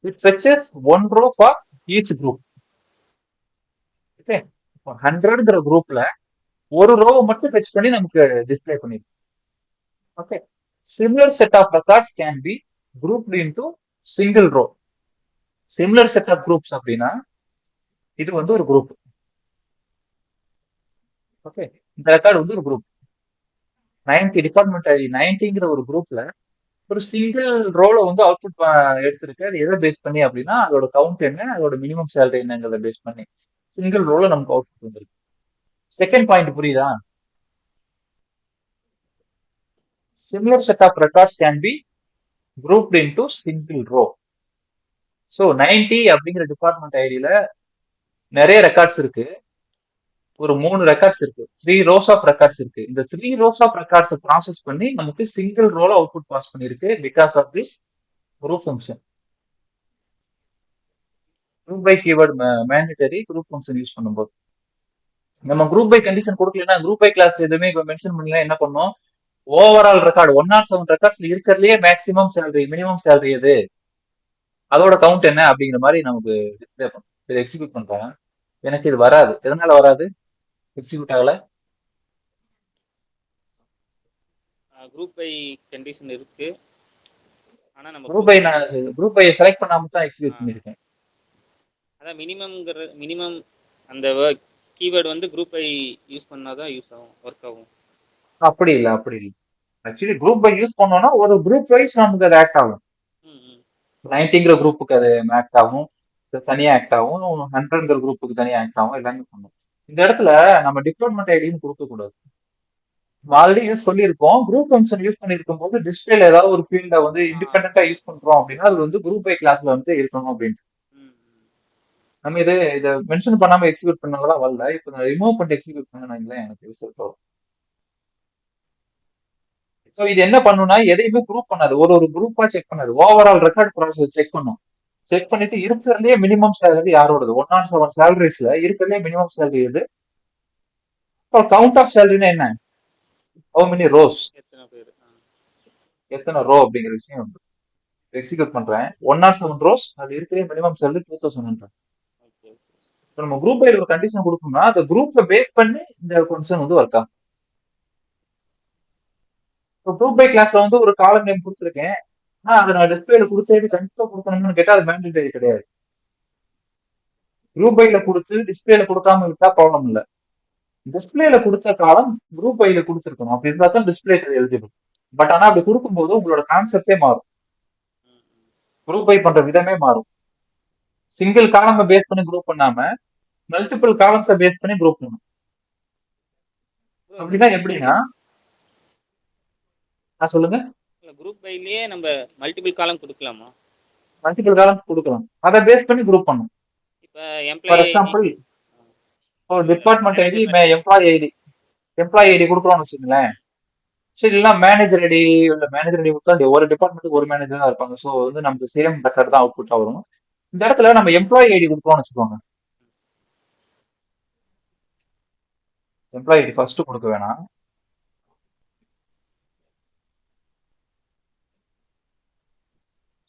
It fetches one row for each group. Okay, 100ங்கிற குரூப்ல ஒரு ரோவை மட்டும் ஃபெச் பண்ணி நமக்கு டிஸ்பிளே பண்ணிடும். Okay, similar set of records can be grouped into single row. Similar set of groups அப்படின்னா இது வந்து ஒரு குரூப். ஓகே, இந்த ரெக்கார்டு வந்து ஒரு குரூப். 90 டிபார்ட்மெண்ட் ஐடி 90ங்கிற ஒரு குரூப்ல ஒரு சிங்கிள் ரோல வந்து அவுட்புட் எடுத்திருக்கு. அது எதை பேஸ் பண்ணி அப்படின்னா அதோட கவுண்ட் என்ன, அதோட மினிமம் சேலரி என்னங்கிறத பேஸ் பண்ணி. சிங்கிள் ரோல நமக்கு அவுட்புட் வந்திருக்கு. செகண்ட் பாயிண்ட் புரியுதா? Similar set of records can be grouped into single row. So 90 அப்படிங்கிற டிபார்ட்மெண்ட் ஐடியில நிறைய ரெக்கார்ட்ஸ் இருக்கு. ஒரு 3 ரெக்கார்ட்ஸ் இருக்கு. 3 rows ஆஃப் ரெக்கார்ட்ஸ் இருக்கு. இந்த 3 rows ஆஃப் ரெக்கார்ட்ஸ் ப்ராசஸ் பண்ணி நமக்கு சிங்கிள் ரோல அவுட்புட் பாஸ் பண்ணிருக்கு because of this group function. Group by keyword mandatory group function use பண்ணும்போது நம்ம குரூப் பை கண்டிஷன் கொடுக்கலன்னா குரூப் பை கிளாஸ் எதுவுமே இப்போ மென்ஷன் பண்ணல என்ன பண்ணோம், ஓவரால் ரெக்கார்டு 107 ரெக்கார்ட்ஸ்ல இருக்கிறதுலயே மேக்ஸிமம் சேலரி மினிமம் சேலரி எது, அதோட கவுண்ட் என்ன அப்படிங்கிற மாதிரி நமக்கு டிஸ்பிளே பண்ணும். இதை எக்ஸிக்யூட் பண்றேன். எனக்கு இது வராது. எதனால வராது? எக்ஸிக்யூட் ஆகல. குரூப் பை கண்டிஷன் இருக்கு. ஆனா நம்ம குரூப் பை நான் குரூப் பை செலக்ட் பண்ணாம தான் எக்ஸிக்யூட் பண்ணிருக்கேன். அதான் மினிமம் அந்த கீவேர்டு வந்து குரூப் பை யூஸ் பண்ணாதான் யூஸ் ஆகும், ஒர்க் ஆகும். அப்படி இல்லை, அப்படி இல்லை. ஆக்சுவலி குரூப் பை யூஸ் பண்ணோம்னா ஒரு குரூப் வைஸ் நமக்கு அது ஆக்ட் ஆகும். 90ங்கிற குரூப்புக்கு அது ஆக்ட் ஆகும், தனியா ஆக்ட் ஆகும். 100ங்கிற குரூப்புக்கு தனியா ஆக்ட் ஆகும். எல்லாமே பண்ணும். இந்த இடத்துல நம்ம டிபார்ட்மெண்ட் ஐடின்னு கொடுக்க கூடாது. ஆல்ரெடி யூஸ் சொல்லியிருக்கோம். குரூப் ஃபங்க்ஷன் யூஸ் பண்ணிருக்கும் போது டிஸ்பிளேல ஏதாவது ஒரு ஃபீல்ட வந்து இண்டிபெண்டா யூஸ் பண்றோம் அப்படின்னா அது வந்து குரூப் பை கிளாஸ்ல வந்து இருக்கணும் அப்படின்ட்டு நம்ம இதை மென்ஷன் பண்ணாம எக்ஸிக்யூட் பண்ணதான் வரல. இப்போ நான் ரிமூவ் பண்ணிட்டு எக்ஸிக்யூட் பண்ண எனக்கு ரிசல்ட் வரும். ஸோ இது என்ன பண்ணுனா எதையுமே குரூப் பண்ணாது, ஒரு குரூப்பா செக் பண்ணாது. ஓவரால் ரெக்கார்ட் ப்ராசஸ் செக் பண்ணும். செக் பண்ணிட்டு இருக்கிறதுலயே மினிமம் சேலரி யாரோடது, 107 சேலரிஸ்ல இருக்கிறதுலே மினிமம் சேலரி எது, கவுண்ட் ஆஃப் சேலரினா என்ன, ஹவு மெனி ரோஸ், எத்தனை ரோ அப்படிங்கிற விஷயம் வந்து எக்ஸிக்யூட் பண்றேன். 107 ரோஸ், அது இருக்கிற மினிமம் சேலரி 2000. இப்போ நம்ம குரூப் பைல ஒரு கண்டிஷன் கொடுக்கணும்னா அந்த குரூப்பை பேஸ் பண்ணி இந்த கண்டிஷன் வந்து ஒர்க் ஆகும். இப்போ குரூப் பை கிளாஸ்ல வந்து ஒரு காலம் நேம் கொடுத்துருக்கேன், அதை நான் டிஸ்பிளேல கொடுத்து கண்டிப்பா கொடுக்கணும்னு கேட்டா அது மேண்டேட்டரி கிடையாது. குரூப் பைல கொடுத்து டிஸ்பிளேல கொடுக்காம விட்டா ப்ராப்ளம் இல்லை. டிஸ்பிளேல கொடுத்த காலம் குரூப் பைல கொடுத்துருக்கணும். அப்படி இருந்தா தான் டிஸ்பிளே எலிஜிபிள். பட் ஆனா அப்படி கொடுக்கும்போது உங்களோட கான்செப்டே மாறும், குரூப் பை பண்ற விதமே மாறும். சிங்கிள் காலமை பேஸ் பண்ணி குரூப் பண்ணாம மல்டிபிள் காலம்ஸை பேஸ் பண்ணி குரூப் பண்ணணும். அப்படின்னா எப்படின்னா சொல்லுங்க. குரூப் பைலயே நம்ம மல்டிபிள் காலம் கொடுக்கலாமா? மல்டிபிள் காலம்ஸ் கொடுக்கலாம், அதை பேஸ் பண்ணி குரூப் பண்ணும். இப்போ for example department ID employee ID கொடுக்குறோம்னு வச்சுக்கோங்களேன். சரி, இல்லைன்னா மேனேஜர் ஐடி இல்லை, மேனேஜர் ஐடி கொடுத்தா ஒரு டிபார்ட்மெண்ட்டுக்கு ஒரு மேனேஜர் தான் இருப்பாங்க. ஸோ வந்து நமக்கு சேம் ரெக்கார்ட் தான் அவுட்புட் வரும். இந்த இடத்துல நம்ம எம்ப்ளாயி ஐடி கொடுக்குறோம்னு வச்சுக்கோங்க. எம்ப்ளாயி ஐடி ஃபர்ஸ்ட் கொடுக்க வேணாம்,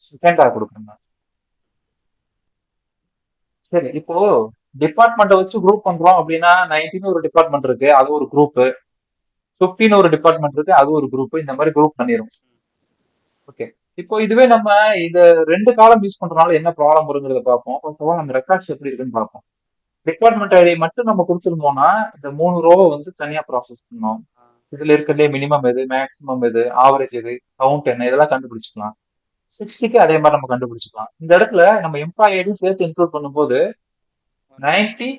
செகண்டா கொடுக்குறேன். சரி, இப்போ டிபார்ட்மெண்ட்டை வச்சு குரூப் பண்றோம் அப்படின்னா 19 ஒரு டிபார்ட்மெண்ட் இருக்கு, அது ஒரு குரூப். 15 ஒரு டிபார்ட்மெண்ட் இருக்கு, அது ஒரு குரூப். இந்த மாதிரி குரூப் பண்ணிரும். ஓகே, இப்போ இதுவே நம்ம இந்த 2 காலம் யூஸ் பண்றதுனால என்ன ப்ராப்ளம் வருங்கிறத பார்ப்போம். ஃபர்ஸ்ட் நம்ம ரெக்கார்ட்ஸ் எப்படி இருக்குன்னு பார்ப்போம். டிபார்ட்மெண்ட் ஐடி மட்டும் நம்ம கொடுத்துருந்தோம்னா இந்த 3 ரோவை வந்து தனியா ப்ராசஸ் பண்ணோம். இதுல இருக்கிறதே மினிமம் எது, மேக்ஸிமம் எது, ஆவரேஜ் எது, கவுண்ட் என்ன, இதெல்லாம் கண்டுபிடிச்சிக்கலாம். 60க்கு அதே மாதிரி நம்ம கண்டுபிடிச்சிக்கலாம். இந்த இடத்துல நம்ம எம்ப்ளாயி ஐடி சேர்த்து இன்க்ளூட் பண்ணும்போது 90,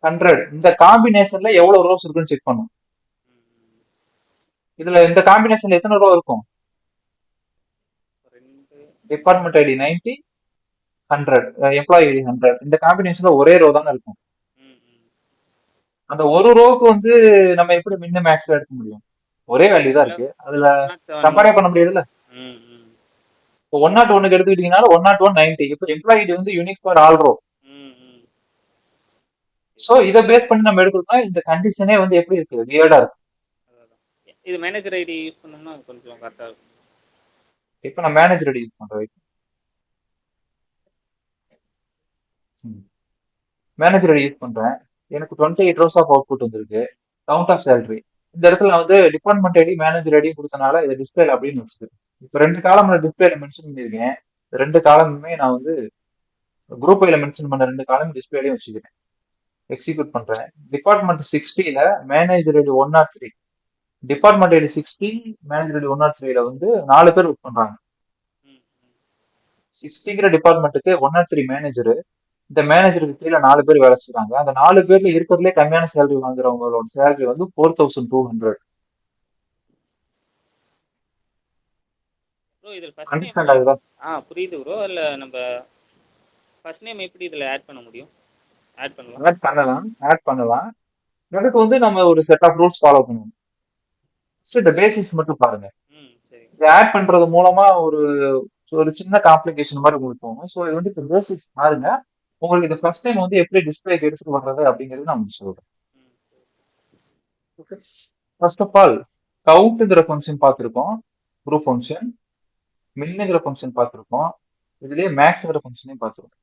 100 இந்த காம்பினேஷன்ல எவ்வளவு ரோஸ் இருக்குன்னு செக் பண்ணும். இதுல இந்த காம்பினேஷன்ல எத்தனை ரோ இருக்கும்? Department ID 90, 100, employee ID 100. இந்த காம்பினேஷன்ல ஒரே ரோ தானே இருக்கும். அந்த ஒரு ரோக்கு வந்து நம்ம எப்படி மினிமம் மேக்ஸ்ல எடுக்க முடியும்? ஒரே வேல்யூ தான் இருக்கு, அதுல கம்பேரே பண்ண முடியாதுல்ல. இப்போ 101க்கு எடுத்துக்கிட்டீங்கன்னா 101, 90. இப்போ எம்ப்ளாயி ஐடி வந்து unique for all row. So இதை பேஸ் பண்ணி நம்ம எடுக்கணும்னா இந்த கண்டிஷனே வந்து எப்படி இருக்கு, வியர்டா இருக்கு. இது மேனேஜர் ஐடி யூஸ் பண்ணோம்னா கொஞ்சம் கரெக்டா இருக்கும். இப்போ நான் மேனேஜர் ஐடி யூஸ் பண்றேன். மேனேஜர் ஐடி யூஸ் பண்றேன். எனக்கு 28 ரோஸ் ஆஃப் அவுட்புட் வந்திருக்கு. கவுண்ட் ஆஃப் சேலரி இந்த இடத்துல நான் வந்து டிபார்ட்மெண்ட் ஐடி மேனேஜர் ஐடி கொடுத்தனால இதை டிஸ்பிளேல அப்படின்னு வச்சுக்கிறேன். இப்போ 2 காலம் டிஸ்பிளேல மென்ஷன் பண்ணியிருக்கேன். 2 காலமுமே நான் வந்து குரூப் ஐல மென்ஷன் பண்ண 2 காலம் டிஸ்பிளேலையும் வச்சுக்கிறேன். எக்ஸிக்யூட் பண்றேன். டிபார்ட்மெண்ட் 60ல manager ID 103, department ID 60, manager ID 103ல வந்து 4 பேர் ஒர்க் பண்றாங்க. 60ங்கிற டிபார்ட்மெண்ட்டுக்கு 103 மேனேஜர், இந்த மேனேஜருக்கு கீழே 4 பேர் வேலை செய்றாங்க. அந்த 4 பேர்ல இருக்கிறதுலே கம்மியான சேலரி வாங்குறவங்களோட சேலரி வந்து 4200. ப்ரோ இதில் ஃபர்ஸ்ட் நேம் அண்டர்ஸ்டாண்ட் ஆகுதா? புரியுது ப்ரோ. இல்லை நம்ம ஃபர்ஸ்ட் நேம் எப்படி இதில் ஆட் பண்ண முடியும்? ஆட் பண்ணலாம். ஆட் பண்ணலாம். எனக்கு வந்து நம்ம ஒரு செட் ஆஃப் ரூல்ஸ் ஃபாலோ பண்ணுவோம். ஃபர்ஸ்ட் இந்த பேசிக்ஸ் மட்டும் பாருங்க. சரி. இதை ஆட் பண்றது மூலமா ஒரு ஒரு சின்ன காம்ப்ளிகேஷன் மாதிரி உங்களுக்கு போகும். ஸோ இது வந்து இப்போ பேசிக்ஸ் பாருங்க. உங்களுக்கு இது ஃபர்ஸ்ட் டைம் வந்து எப்படி டிஸ்பிளேக்கு எடுத்துட்டு வர்றது அப்படிங்கிறது நான் உங்களுக்கு சொல்றேன். ஓகே. ஃபர்ஸ்ட் ஆஃப் ஆல் கவுண்ட்ங்கிற ஃபங்க்ஷன் பார்த்துருக்கோம். Group function. மின்னுங்கிற ஃபங்க்ஷன் பார்த்துருக்கோம். இதுலயே மேக்ஸ்ங்கிற ஃபங்க்ஷனையும் பார்த்துருக்கோம்.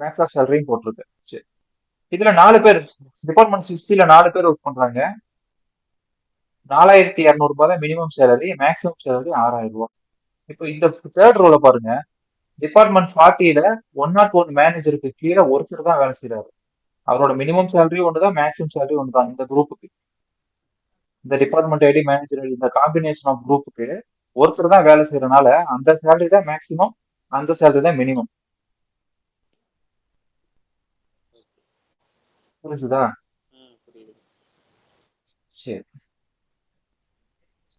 மேக்ஸ் ஆஃப் சேலரியும் போட்டிருக்கு. சரி. இதுல 4 பேர் டிபார்ட்மெண்ட் 60ல 4 பேர் ஒர்க் பண்றாங்க. 4200 தான் மினிமம் சேலரி, மேக்ஸிமம் சேலரி 6000 ரூபாய். இப்போ இந்த தேர்ட் ரோல பாருங்க. டிபார்ட்மெண்ட் 40ல 101 மேனேஜருக்கு கீழே ஒருத்தர் தான் வேலை செய்யறாரு. அவரோட மினிமம் சேலரி ஒண்ணுதான், மேக்ஸிமம் சேலரி ஒண்ணுதான் இந்த குரூப்புக்கு. இந்த டிபார்ட்மெண்ட் ஐடி, மேனேஜர் ஐடி, இந்த காம்பினேஷன் ஆஃப் குரூப்புக்கு ஒருத்தர் தான் வேலை செய்யறதுனால அந்த சேலரி தான் மேக்ஸிமம், அந்த சேலரி தான் மினிமம். புரிஞ்சுதா? புரியுது. சரி.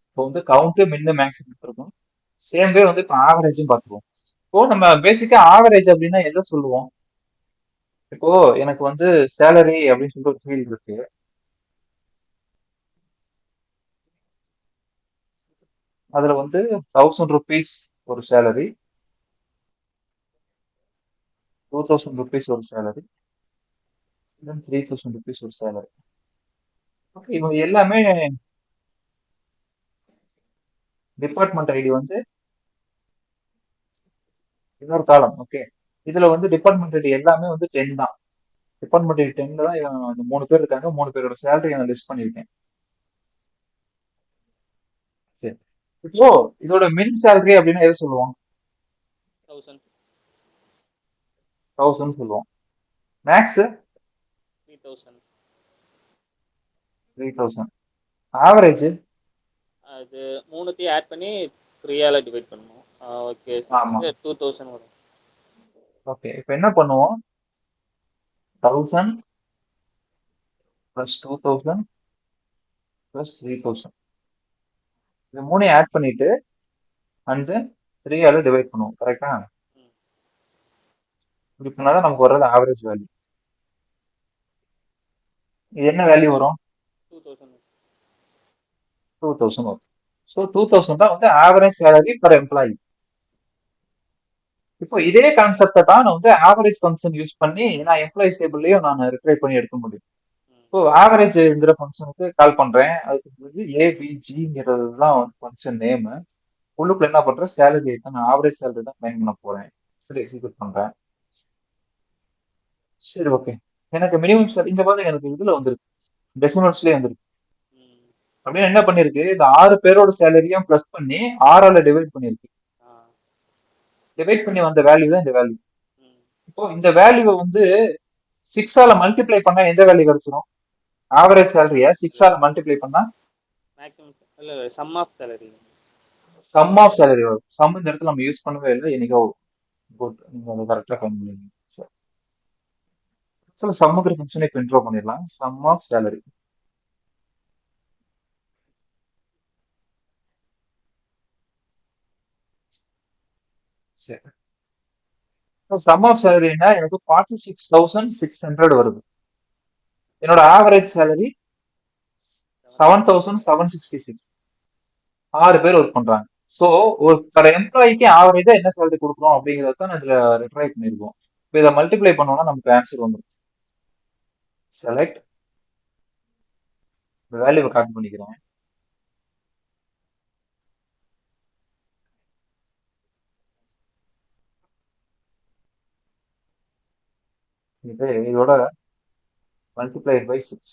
இப்போ வந்து கவுண்ட், மின்னு, மேக்ஸ் கொடுத்துருக்கோம். சேம் வே வந்து இப்போ ஆவரேஜும் பார்த்துருவோம். இப்போ நம்ம பேசிக்கா ஆவரேஜ் அப்படின்னா எதை சொல்லுவோம்? இப்போ எனக்கு வந்து சேலரி அப்படின்னு சொல்லிட்டு ஒரு ஃபீல்டு இருக்கு. அதுல வந்து 1000 ருபீஸ் ஒரு சேலரி, 2000 ருபீஸ் ஒரு சேலரி, தென் 3000 ருபீஸ் ஒரு சேலரி. ஓகே, இவங்க எல்லாமே டிபார்ட்மெண்ட் ஐடி வந்து இன்னொரு காலம். ஓகே, இதுல வந்து டிபார்ட்மெண்ட் ஐடி எல்லாமே வந்து 10 தான். டிபார்ட்மெண்ட் ஐடி 10ல தான் இந்த 3 பேர் இருக்காங்க. 3 பேரோட சேலரி நான் லிஸ்ட் பண்ணியிருக்கேன். சரி. இப்போ இதோட மின் சேலரி அப்படின்னா எதை சொல்லுவோம்? 1000. 1000 சொல்லுவோம். மேக்ஸ் 3000. 3000. ஆவரேஜ் அது மூணுத்தையும் ஆட் பண்ணி 3ஆல டிவைட் பண்ணணும். ஓகே. ஆமா. 2000 வரும். ஓகே, இப்போ என்ன பண்ணுவோம்? 1000 + 2000 + 3000 இது மூணையும் ஆட் பண்ணிட்டு அண்ட் 3ஆல டிவைட் பண்ணுவோம். கரெக்டா? இப்படி பண்ணாதான் நமக்கு வர்றது ஆவரேஜ் வேல்யூ. இது என்ன வேல்யூ வரும்? 2000. 2000 வரும். ஸோ 2000 தான் வந்து ஆவரேஜ் சேலரி பர் எம்ப்ளாயி. இப்போ இதே கான்செப்டை தான் நான் வந்து ஆவரேஜ் ஃபங்க்ஷன் யூஸ் பண்ணி நான் எம்ப்ளாயிஸ் டேபிள்லயும் நான் ரிட்ரைவ் பண்ணி எடுக்க முடியும். இப்போ ஆவரேஜ்ங்கிற ஃபங்க்ஷனுக்கு கால் பண்றேன். அதுக்கு வந்து ஏபிஜிங்கிறது தான் வந்து ஃபங்க்ஷன் நேம். உள்ளுக்குள்ள என்ன பண்றேன்? சேலரி தான், நான் ஆவரேஜ் சேலரி தான் ஃபைண்ட் பண்ண போறேன். சரி, எக்ஸிக்யூட் பண்றேன். சரி, ஓகே. எனக்கு மினிமம் சேலரி இங்க பாருங்க, எனக்கு இதுல வந்துருக்கு, டெசிமல்ஸ்லயே வந்துருக்கு. அப்படின்னு என்ன பண்ணிருக்கு? இந்த 6 பேரோட சேலரியும் பிளஸ் பண்ணி 6ஆல டிவைட் பண்ணிருக்கு. டிவைட் பண்ணி வந்த வேல்யூ தான் இந்த வேல்யூ. இப்போ இந்த வேல்யூவை வந்து 6ஆல மல்டிப்ளை பண்ணா எந்த வேல்யூ கிடைச்சிடும்? ஆவரேஜ் சேலரிய 6ஆல மல்டிப்ளை பண்ணா மேக்ஸிமம் இல்ல sum of salary. Sum of salary வரும். சம் இந்த இடத்துல நம்ம யூஸ் பண்ணவே இல்லை. என்னைக்கோ குட், நீங்க அதை கரெக்டா ஃபைண்ட் பண்ணுவீங்க. சரி, சம்முங்கிற ஃபங்க்ஷனை இப்போ இன்ட்ரோ பண்ணிடலாம். Sum of salary. சரி, சம் ஆஃப் சேலரினா எனக்கு 46,600 வருது. என்னோட ஆவரேஜ் சேலரி 7,766. 6 பேர் ஒர்க் பண்றாங்க. ஸோ ஒரு பர் எம்ப்ளாய்க்கு ஆவரேஜா என்ன சேலரி கொடுக்குறோம் அப்படிங்கிறத தான் இதுல ரிட்ரைவ் பண்ணிருக்கோம். இப்போ இதை மல்டிப்ளை பண்ணோம்னா நமக்கு ஆன்சர் வந்துடும். செலக்ட் வேல்யூவை காப்பி பண்ணிக்கிறேன். இதோட மல்டிப்ளைட் பை 6.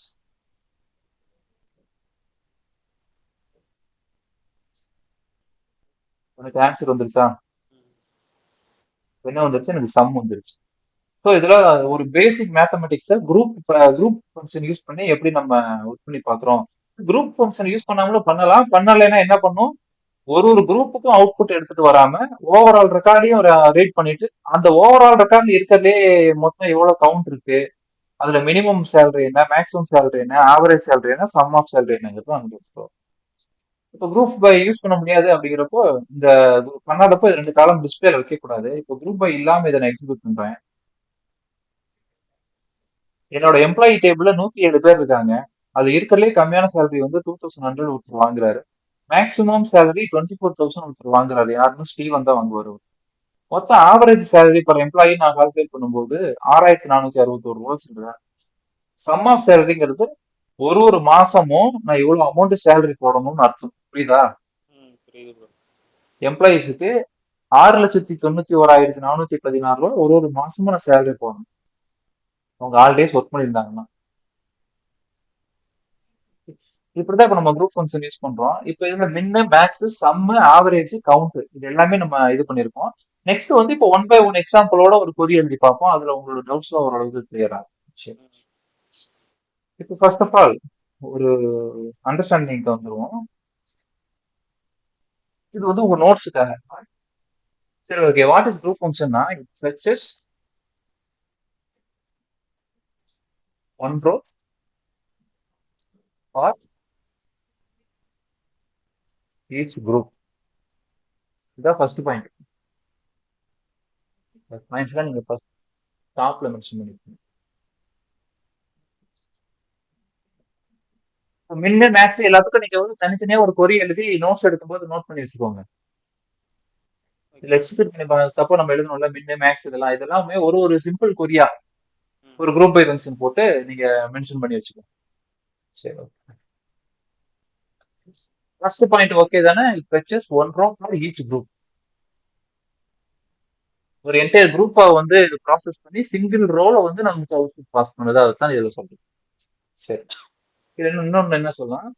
எனக்கு ஆன்சர் வந்துருச்சா? என்ன வந்துருச்சு? எனக்கு சம் வந்துருச்சு. ஸோ இதுல ஒரு பேசிக் மேத்தமெட்டிக்ஸை குரூப் ஃபங்க்ஷன் யூஸ் பண்ணி எப்படி நம்ம ஒர்க் பண்ணி பார்க்குறோம். குரூப் ஃபங்க்ஷன் யூஸ் பண்ணாமலும் பண்ணலாம். பண்ணலைன்னா என்ன பண்ணும்? ஒரு குரூப்புக்கும் அவுட்புட் எடுத்துட்டு வராம ஓவரால் ரெக்கார்டையும் ரீட் பண்ணிட்டு அந்த ஓவரால் ரெக்கார்ட்ல இருக்கிறதே மொத்தம் எவ்வளவு கவுண்ட் இருக்கு, அதுல மினிமம் சேலரி என்ன, மேக்ஸிமம் சேலரி என்ன, ஆவரேஜ் சேலரி என்ன, சம் ஆஃப் சேலரி என்னங்கிறது அங்க வச்சுக்கோ. இப்போ குரூப் பை யூஸ் பண்ண முடியாது அப்படிங்கிறப்போ இந்த பண்ணாதப்போ இது 2 காலம் டிஸ்பிளேல வைக்க கூடாது. இப்போ குரூப் பை இல்லாம இதை நான் எக்ஸிக்யூட் பண்றேன். என்னோட எம்ப்ளாயி டேபிள்ல 107 பேர் இருக்காங்க. அது இருக்கிறதுலே கம்மியான சேலரி வந்து 2100 ஒருத்தர் வாங்குறாரு. மேக்ஸிமம் சேலரி 24,000 ஒருத்தர் வாங்குறாரு. யாருன்னு ஸ்டீவன் தான் வாங்குவாரு. மொத்தம் ஆவரேஜ் சேலரி பர் எம்ப்ளாயி நான் கால்குலேட் பண்ணும்போது 6,461 சொல்றேன். சம் ஆஃப் சேலரிங்கிறது ஒரு மாசமும் நான் இவ்வளவு அமௌண்ட் சேலரி போடணும்னு அர்த்தம். புரியுதா? புரியுது ப்ரோ. எம்ப்ளாயிஸுக்கு 6,91,416 ஒரு மாசமும் நான் சேலரி போடணும். அவங்க ஆல் டேஸ் ஒர்க் பண்ணியிருந்தாங்கன்னா. இப்படிதான் இப்ப நம்ம குரூப் ஃபங்க்ஷன் யூஸ் பண்றோம். இப்ப இதுல மின்னு, மேக்ஸ், சம்மு, ஆவரேஜ், கவுண்ட் இது எல்லாமே நம்ம இது பண்ணிருக்கோம். நெக்ஸ்ட் வந்து இப்போ 1 பை 1 எக்ஸாம்பிளோட ஒரு கொரி எழுதி பார்ப்போம். அதுல உங்களோட டவுட்ஸ் ஓரளவுக்கு கிளியர் ஆகும். சரி. இப்போ ஃபர்ஸ்ட் ஆஃப் ஆல் ஒரு அண்டர்ஸ்டாண்டிங் வந்துருவோம். இது வந்து உங்க நோட்ஸுக்காக. சரி, ஓகே. வாட் இஸ் குரூப் ஃபங்க்ஷன்னா it fetches one row for each group. இதான் ஃபர்ஸ்ட் பாயிண்ட். பாயிண்ட்ஸ்லாம் நீங்க ஃபர்ஸ்ட் டாப்ல மென்ஷன் பண்ணிருக்கீங்க. மின்னு, மேக்ஸ் எல்லாத்துக்கும் நீங்க வந்து தனித்தனியா ஒரு கொரி எழுதி நோட்ஸ் எடுக்கும்போது நோட் பண்ணி வச்சுக்கோங்க. இதுல எக்ஸிக்யூட் பண்ணி தப்போ நம்ம எழுதணும்ல, மின்னு, மேக்ஸ் இதெல்லாம் இதெல்லாமே ஒரு சிம்பிள் கொரியா ஒரு குரூப் பை ஃபங்க்ஷன் போட்டு நீங்க மென்ஷன் பண்ணி வச்சுக்கோங்க. சரி, ஃபர்ஸ்ட் பாயிண்ட் ஓகே தானே? It fetches one row for each group. ஒரு என்டையர் குரூப்பை வந்து இது ப்ராசஸ் பண்ணி சிங்கிள் ரோல வந்து நமக்கு அவுட்புட் பாஸ் பண்ணுது. அதுதான் இதுல சொல்றேன். சரி, இது இன்னொன்னு என்ன சொல்லலாம்,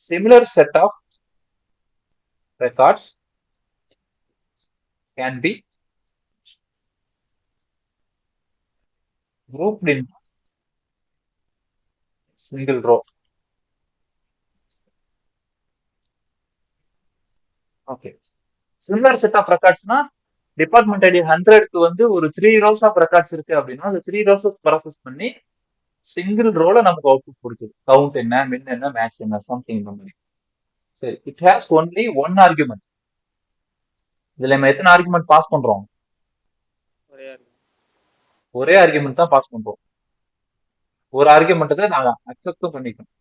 similar set of records can be grouped in single row. Okay, similar set of ரெக்கார்ட்ஸ்னா டிபார்ட்மெண்ட் ஐடி 100க்கு வந்து ஒரு 3 rows ஆஃப் ரெக்கார்ட்ஸ் இருக்கு அப்படின்னா அந்த 3 rows ப்ராசஸ் பண்ணி சிங்கிள் ரோல நமக்கு அவுட்புட் கொடுக்குது. கவுண்ட் என்ன, மின் என்ன, மேக்ஸ் என்ன, சம்திங் இந்த மாதிரி. சரி, it has only one argument. இதுல நம்ம எத்தனை ஆர்குமெண்ட் பாஸ் பண்றோம்? ஒரே ஆர்குமெண்ட் தான் பாஸ் பண்றோம். ஒரு ஆர்குமெண்ட் தான் நாங்க அக்செப்டும் பண்ணிக்கணும்.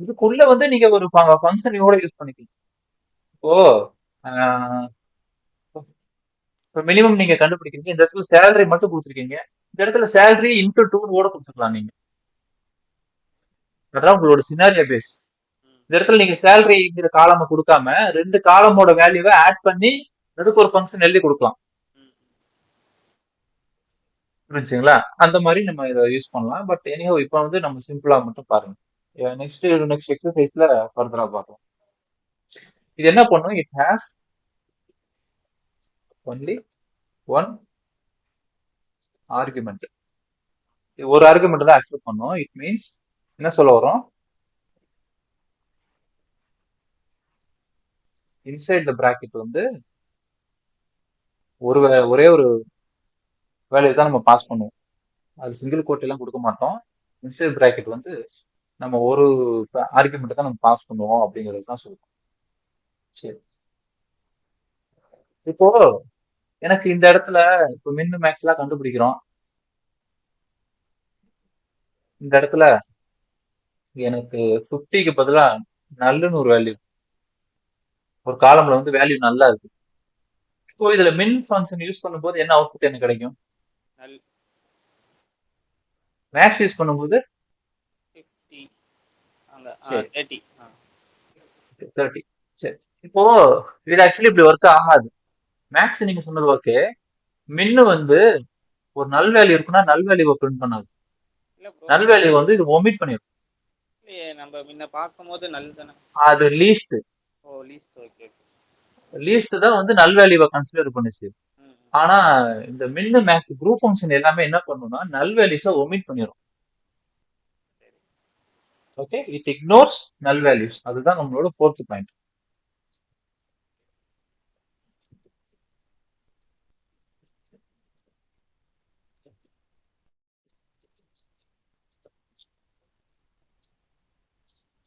இதுக்குள்ள வந்து நீங்க ஒரு ஃபங்க்ஷன் கூட யூஸ் பண்ணிக்கலாம். இப்போ மினிமம் நீங்க கண்டுபிடிக்கிறீங்க, இந்த இடத்துல சேலரி மட்டும் கொடுத்துருக்கீங்க, இந்த இடத்துல சேலரி இன்டூ 2 கூட கொடுத்துக்கலாம் நீங்க. அதான் உங்களோட சினாரியோ பேஸ். இந்த இடத்துல நீங்க சேலரிங்கிற காலமை கொடுக்காம 2 காலமோட வேல்யூவை ஆட் பண்ணி நடுக்கு ஒரு ஃபங்க்ஷன் எழுதி கொடுக்கலாம். புரிஞ்சுங்களா? அந்த மாதிரி நம்ம இதை யூஸ் பண்ணலாம். பட் எனியோ இப்போ வந்து நம்ம சிம்பிளா மட்டும் பாருங்க. நெக்ஸ்ட் எக்ஸசைஸ்ல ஃபர்தரா பார்க்கலாம். இது என்ன பண்ணும்? It has only one argument. ஒரு ஆர்குமெண்ட் தான் அக்செப்ட் பண்ணும். இட் மீன்ஸ் என்ன சொல்ல வரும், இன்சைட் த பிராக்கெட் வந்து ஒரே ஒரு வேல்யூ தான் நம்ம பாஸ் பண்ணுவோம். அது சிங்கிள் கோட் எல்லாம் கொடுக்க மாட்டோம். இன்சைட் பிராக்கெட் வந்து நம்ம ஒரு ஆர்குமெண்ட் தான் நம்ம பாஸ் பண்ணுவோம் அப்படிங்கிறது தான் சொல்லுவோம். சரி, இப்போ எனக்கு இந்த இடத்துல இப்போ மின்னு மேக்ஸ் எல்லாம் கண்டுபிடிக்கிறோம். இந்த இடத்துல எனக்கு 50க்கு பதிலா நல்லுன்னு ஒரு வேல்யூ, ஒரு காலம்ல வந்து வேல்யூ நல்லா இருக்கு. இப்போ இதுல மின் ஃபங்க்ஷன் யூஸ் பண்ணும்போது என்ன அவுட்புட் எனக்கு கிடைக்கும்? மேக்ஸ் யூஸ் பண்ணும்போது 30. சரி, இப்போ இது ஆக்சுவலி இப்படி ஒர்க் ஆகாது. மேக்ஸ் நீங்க சொன்னது ஓகே, மின்னு வந்து ஒரு நல் வேல்யூ இருக்குன்னா நல் வேல்யூவை பிரிண்ட் பண்ணாது. நல் வேல்யூ வந்து இது ஒமிட் பண்ணிடும். நம்ம முன்ன பார்க்கும்போது நல் தானே, அது லீஸ்ட். லீஸ்ட் தான் வந்து நல் வேல்யூவை கன்சிடர் பண்ணுச்சு. ஆனா இந்த மின்னு மேக்ஸ் குரூப் ஃபங்க்ஷன் எல்லாமே என்ன பண்ணும்னா நல் வேல்யூஸை ஒமிட் பண்ணிடும். ஓகே, இட் இக்னோர்ஸ் நல் வேல்யூஸ். அதுதான் நம்மளோட ஃபோர்த் பாயிண்ட்.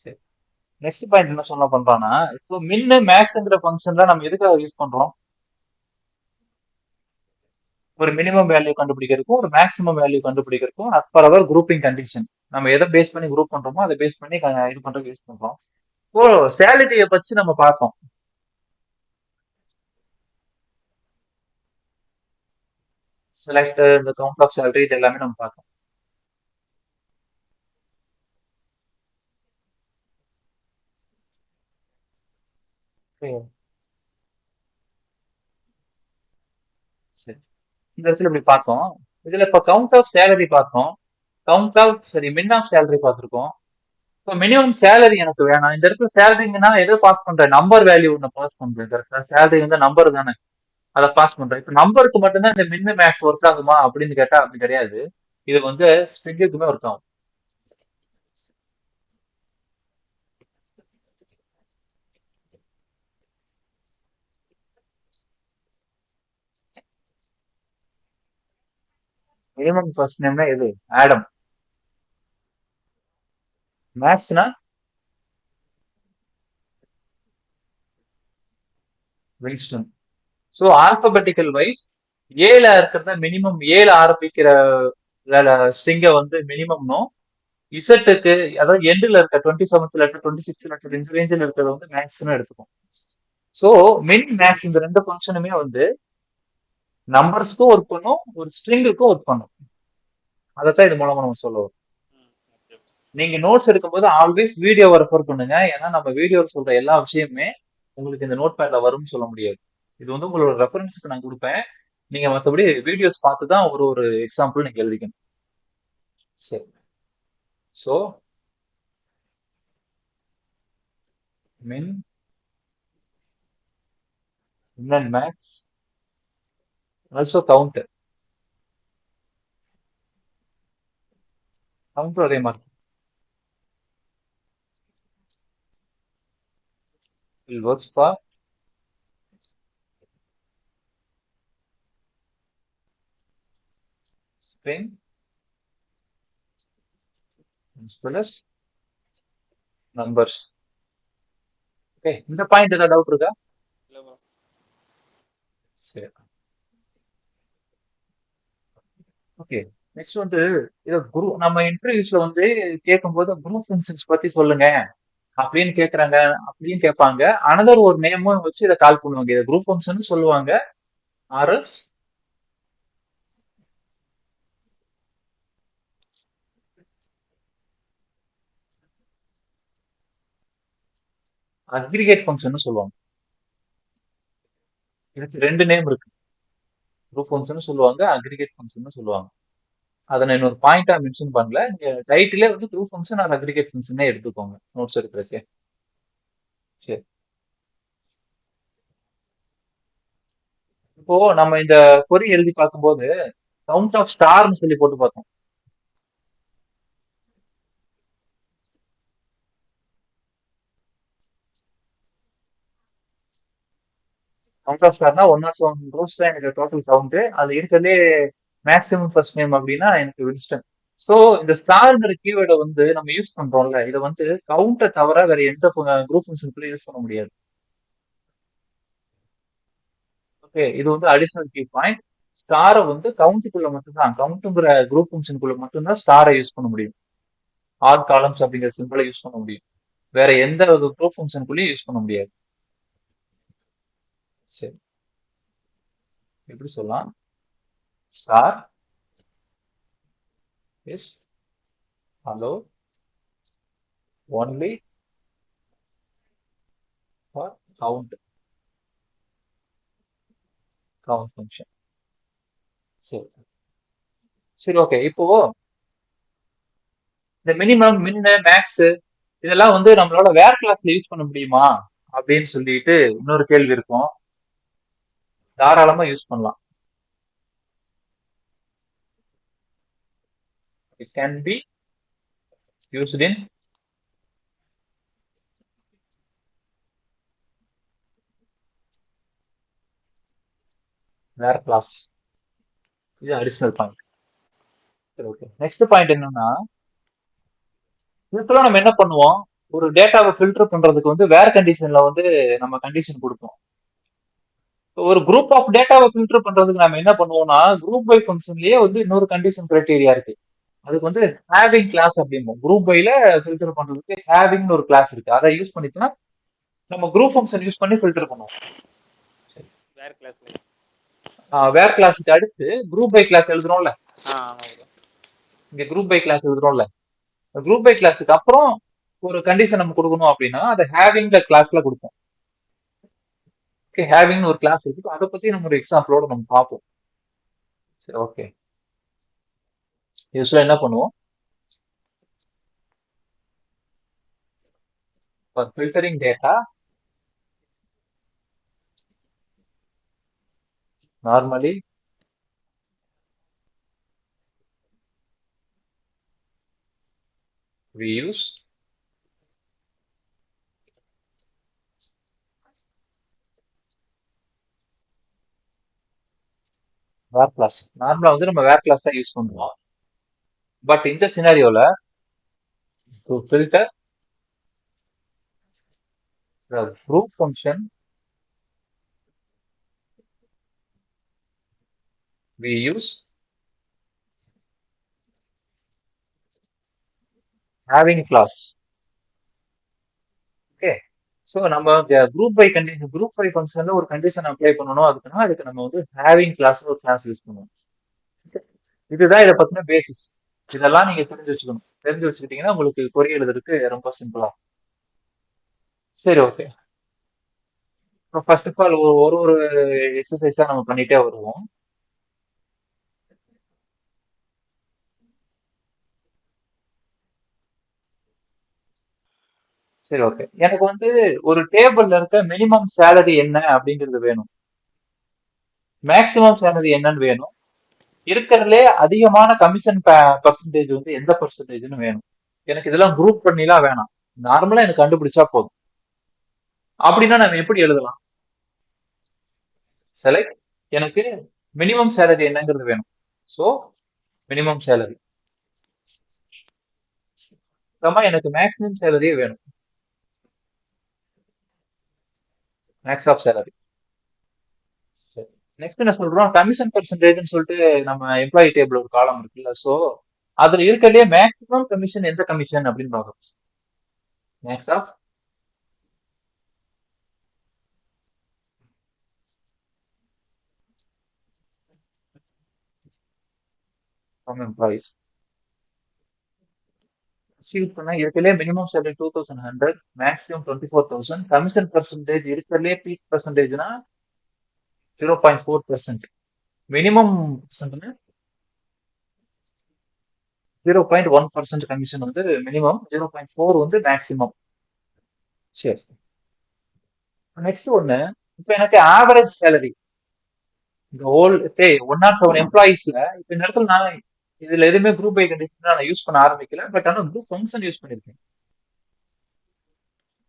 சரி, நெக்ஸ்ட் பாயிண்ட் என்ன சொல்ல பண்றான்னா, இப்போ மின்னு மேக்ஸ்ங்கிற ஃபங்க்ஷன் தான் நம்ம எதுக்காக யூஸ் பண்றோம்? ஒரு மினிமம் வேல்யூ கண்டுபிடிக்கிறதுக்கும் ஒரு மேக்ஸிமம் வேல்யூ கண்டுபிடிக்கிறதுக்கும் as per our grouping condition. நம்ம எதை பேஸ் பண்ணி குரூப் பண்றோமோ அதை பேஸ் பண்ணி இது பண்றதுக்கு யூஸ் பண்றோம். இப்போ சேலரியை பற்றி நம்ம பார்த்தோம். செலக்ட் இந்த கவுண்ட் ஆஃப் சேலரி இது எல்லாமே நம்ம பார்த்தோம். சரி, சரி. இந்த இடத்துல இப்படி பார்த்தோம். இதுல இப்ப கவுண்ட் ஆஃப் சேலரி பார்த்தோம். கவுண்ட் ஆஃப் சரி மின் ஆஃப் சேலரி பார்த்திருக்கோம். இப்போ மினிமம் சேலரி எனக்கு வேணாம். இந்த இடத்துல சேலரிங்கன்னா எதை பாஸ் பண்றேன்? நம்பர் வேல்யூ ஒன்று பாஸ் பண்றேன். கரெக்டா? சேலரி வந்து நம்பர் தானே, அதை பாஸ் பண்றேன். இப்ப நம்பருக்கு மட்டும்தான் இந்த மின் மேக்ஸ் ஒர்க் ஆகுமா அப்படின்னு கேட்டா அப்படி கிடையாது. இது வந்து ஸ்ட்ரிங்குக்குமே ஒர்க் ஆகும். மினிமம் ஃபர்ஸ்ட் நேம்னா எது? ஆடம். மேக்ஸ்னா வின்ஸ்டன். ஸோ ஆல்பபெட்டிக்கல் வைஸ் ஏல இருக்கிறத மினிமம் ஏல ஆரம்பிக்கிற ஸ்ட்ரிங்கை வந்து மினிமம்னும், இசட்டுக்கு அதாவது எண்டில் இருக்க 27th லெட்டர் 26th லெட்டர் இந்த ரேஞ்சில் இருக்கிறது வந்து மேக்ஸ்னு எடுத்துக்கும். ஸோ மின் மேக்ஸ் இந்த ரெண்டு ஃபங்க்ஷனுமே வந்து நம்பர்ஸ்க்கும் ஒர்க் பண்ணும், ஒரு ஸ்ட்ரிங்குக்கும் ஒர்க் பண்ணும். அதைத்தான் இது மூலமா நம்ம சொல்லுவோம். ம். ஓகே. நீங்க நோட்ஸ் எடுக்கும்போது ஆல்வேஸ் வீடியோவை ரெஃபர் பண்ணுங்க. ஏன்னா நம்ம வீடியோவில் சொல்ற எல்லா விஷயமுமே உங்களுக்கு இந்த நோட் பேட்ல வரும்னு சொல்ல முடியாது. இது வந்து உங்களோட ரெஃபரன்ஸுக்கு நான் கொடுப்பேன். நீங்க மற்றபடி வீடியோஸ் பார்த்து தான் ஒரு ஒரு எக்ஸாம்பிள் நீங்க எழுதிக்கணும். சரி. So min and max also counter. Counter அதே மாதிரி will works for string as well as numbers. Okay, இந்த பாயிண்ட் ஏதாவது டவுட் இருக்கா? இல்ல bro. சரி, ஓகே. நெக்ஸ்ட் வந்து இத நம்ம இன்டர்வியூஸ்ல வந்து கேட்கும்போது குரூப் ஃபங்க்ஷன்ஸ் பத்தி சொல்லுங்க அப்படின்னு கேக்குறாங்க, அப்படின்னு கேட்பாங்க. அனதர் ஒரு நேமும் வச்சு இதை கால் பண்ணுவாங்க. இதை குரூப் ஃபங்க்ஷன் சொல்லுவாங்க. ஆர்எஸ் அக்ரிகேட் ஃபங்க்ஷன் சொல்லுவாங்க. இதுக்கு ரெண்டு நேம் இருக்கு. குரூப் ஃபங்க்ஷன் சொல்லுவாங்க, அக்ரிகேட் ஃபங்க்ஷன் சொல்லுவாங்க. அதை நான் இன்னொரு பாயிண்டா மென்ஷன் பண்ணல. இங்க டைட்டிலே வந்து குரூப் ஃபங்க்ஷன் ஆர் அக்ரிகேட் ஃபங்க்ஷனே எடுத்துக்கோங்க நோட்ஸ் எடுக்கிறச்சே. சரி, இப்போ நம்ம இந்த கொரி எழுதி பார்க்கும்போது கவுண்ட் ஆஃப் ஸ்டார்னு சொல்லி போட்டு பார்த்தோம். கவுண்ட் ஆஃப் ஸ்டார்னா 101 ரோஸ் தான் எனக்கு டோட்டல் கவுண்ட். அது இருக்கிறதுலே மேக்ஸிமம் ஃபர்ஸ்ட் நேம் அப்படின்னா எனக்கு வின்ஸ்டன். ஸோ இந்த ஸ்டார்ங்கிற கீவேர்டை வந்து நம்ம யூஸ் பண்றோம்ல, இதை வந்து கவுண்டை தவிர வேற எந்த குரூப் ஃபங்க்ஷனுக்குள்ள யூஸ் பண்ண முடியாது. ஓகே, இது வந்து அடிஷனல் கீ பாயிண்ட். ஸ்டாரை வந்து கவுண்ட்டுக்குள்ள மட்டும்தான், கவுண்ட்டுங்கிற குரூப் ஃபங்க்ஷனுக்குள்ள மட்டும்தான் ஸ்டாரை யூஸ் பண்ண முடியும். ஆர் காலம்ஸ் அப்படிங்கிற சிம்பிளை யூஸ் பண்ண முடியும். வேற எந்த குரூப் ஃபங்க்ஷனுக்குள்ளேயும் யூஸ் பண்ண முடியாது. சரி, எப்படி சொல்லலாம்? Star is hello only for count count function. சரி, சரி, ஓகே. இப்போ இந்த மினிமம் மின்ன மேக்ஸ் இதெல்லாம் வந்து நம்மளோட வேர் கிளாஸ்ல யூஸ் பண்ண முடியுமா அப்படின்னு சொல்லிட்டு இன்னொரு கேள்வி இருக்கும். தாராளமா யூஸ் பண்ணலாம். It can be used in வேற கிளாஸ். இது அடிஷனல் பாயிண்ட். சரி, ஓகே. நெக்ஸ்ட் பாயிண்ட் என்னன்னா, யூஸ்வலா நம்ம என்ன பண்ணுவோம், ஒரு டேட்டாவை ஃபில்டர் பண்றதுக்கு வந்து வேர் கண்டிஷன்ல வந்து நம்ம கண்டிஷன் கொடுப்போம். ஒரு குரூப் ஆஃப் டேட்டாவை ஃபில்டர் பண்றதுக்கு நம்ம என்ன பண்ணுவோம்னா, குரூப் பை ஃபங்க்ஷன்லயே வந்து இன்னொரு கண்டிஷன் கிரைட்டீரியா இருக்கு. அதுக்கு வந்து ஹேவிங் கிளாஸ் அப்படிம்போம். குரூப் பைல ஃபில்டர் பண்றதுக்கு ஹேவிங்னு ஒரு கிளாஸ் இருக்கு. அதை யூஸ் பண்ணிட்டுனா நம்ம குரூப் ஃபங்க்ஷன் யூஸ் பண்ணி ஃபில்டர் பண்ணுவோம். வேர் கிளாஸ். வேர் கிளாஸுக்கு அடுத்து குரூப் பை கிளாஸ் எழுதுறோம்ல, ஆமா ப்ரோ. இங்க குரூப் பை கிளாஸ் எழுதுறோம்ல, குரூப் பை கிளாஸுக்கு அப்புறம் ஒரு கண்டிஷன் நம்ம கொடுக்கணும் அப்படின்னா அதை ஹேவிங் கிளாஸ்ல கொடுப்போம். ஓகே, ஹேவிங்னு ஒரு கிளாஸ் இருக்கு. அதை பத்தி நம்ம ஒரு எக்ஸாம்பிளோட நம்ம பார்ப்போம். சரி, ஓகே. யூஸ்வலா என்ன பண்ணுவோம், for filtering data, normally we use var class. நார்மலா வந்து நம்ம வேர் கிளாஸ் தான் யூஸ் பண்ணுவோம். பட் இந்த சினாரியோல to filter the group function we use having class. Okay, so நம்ம group by condition, group by ஃபங்க்ஷன்ல ஒரு கண்டிஷன் அப்ளை பண்ணணும் அதுக்குன்னா அதுக்கு நம்ம வந்து ஹேவிங் கிளாஸ் ஒரு கிளாஸ் யூஸ் பண்ணுவோம். இதுதான் இதை பத்தின பேசிக்ஸ். இதெல்லாம் நீங்க தெரிஞ்சு வச்சுக்கணும். தெரிஞ்சு வச்சுக்கிட்டீங்கன்னா உங்களுக்கு கொரி எழுதுறதுக்கு ரொம்ப சிம்பிளா. சரி, ஓகே. ஃபர்ஸ்ட் ஆஃப் ஆல் ஒரு ஒரு எக்ஸசைஸா நம்ம பண்ணிட்டே வருவோம். சரி, ஓகே. எனக்கு வந்து ஒரு டேபிள்ல இருக்க மினிமம் சேலரி என்ன அப்படிங்கிறது வேணும், மேக்சிமம் சேலரி என்னன்னு வேணும், இருக்கிறதுலே அதிகமான கமிஷன் பர்சன்டேஜ் வந்து எந்த பர்சன்டேஜ்னு வேணும். எனக்கு இதெல்லாம் குரூப் பண்ணிலாம் வேணாம், நார்மலா எனக்கு கண்டுபிடிச்சா போதும். அப்படின்னா நம்ம எப்படி எழுதலாம், செலக்ட், எனக்கு மினிமம் சேலரி என்னங்கிறது வேணும். ஸோ மினிமம் சேலரி, எனக்கு மேக்ஸிமம் சேலரியே வேணும், மேக்ஸ் ஆஃப் சேலரி. நெக்ஸ்ட் என்ன சொல்றோம், கமிஷன் பர்சன்டேஜ்னு சொல்லிட்டு நம்ம எம்ப்ளாயி டேபிள் ஒரு காலம் இருக்குல்ல, ஸோ அதுல இருக்கிறதுலே மேக்ஸிமம் கமிஷன் எந்த கமிஷன் அப்படின்னு பார்க்கணும். Max of from employees. Achieve பண்ண இருக்கிறதுலே minimum salary 2100, maximum 24,000, commission percentage இருக்கிறதுலே பீக் பர்சன்டேஜ்னா 0.4%, மினிமம் 0.1% கமிஷன் வந்து மினிமம், 0.4 வந்து மேக்சிமம். சரி, நெக்ஸ்ட் ஒண்ணு, இப்ப எனக்கு ஆவரேஜ் சேலரி இந்த ஹோல் 107 எம்ப்ளாயிஸ்ல, இப்ப இந்த இடத்துல நான் இதுல எதுவுமே குரூப் பை கண்டிஷன் நான் யூஸ் பண்ண ஆரம்பிக்கல, பட் ஆனா குரூப் ஃபங்க்ஷன் யூஸ் பண்ணிருக்கேன்.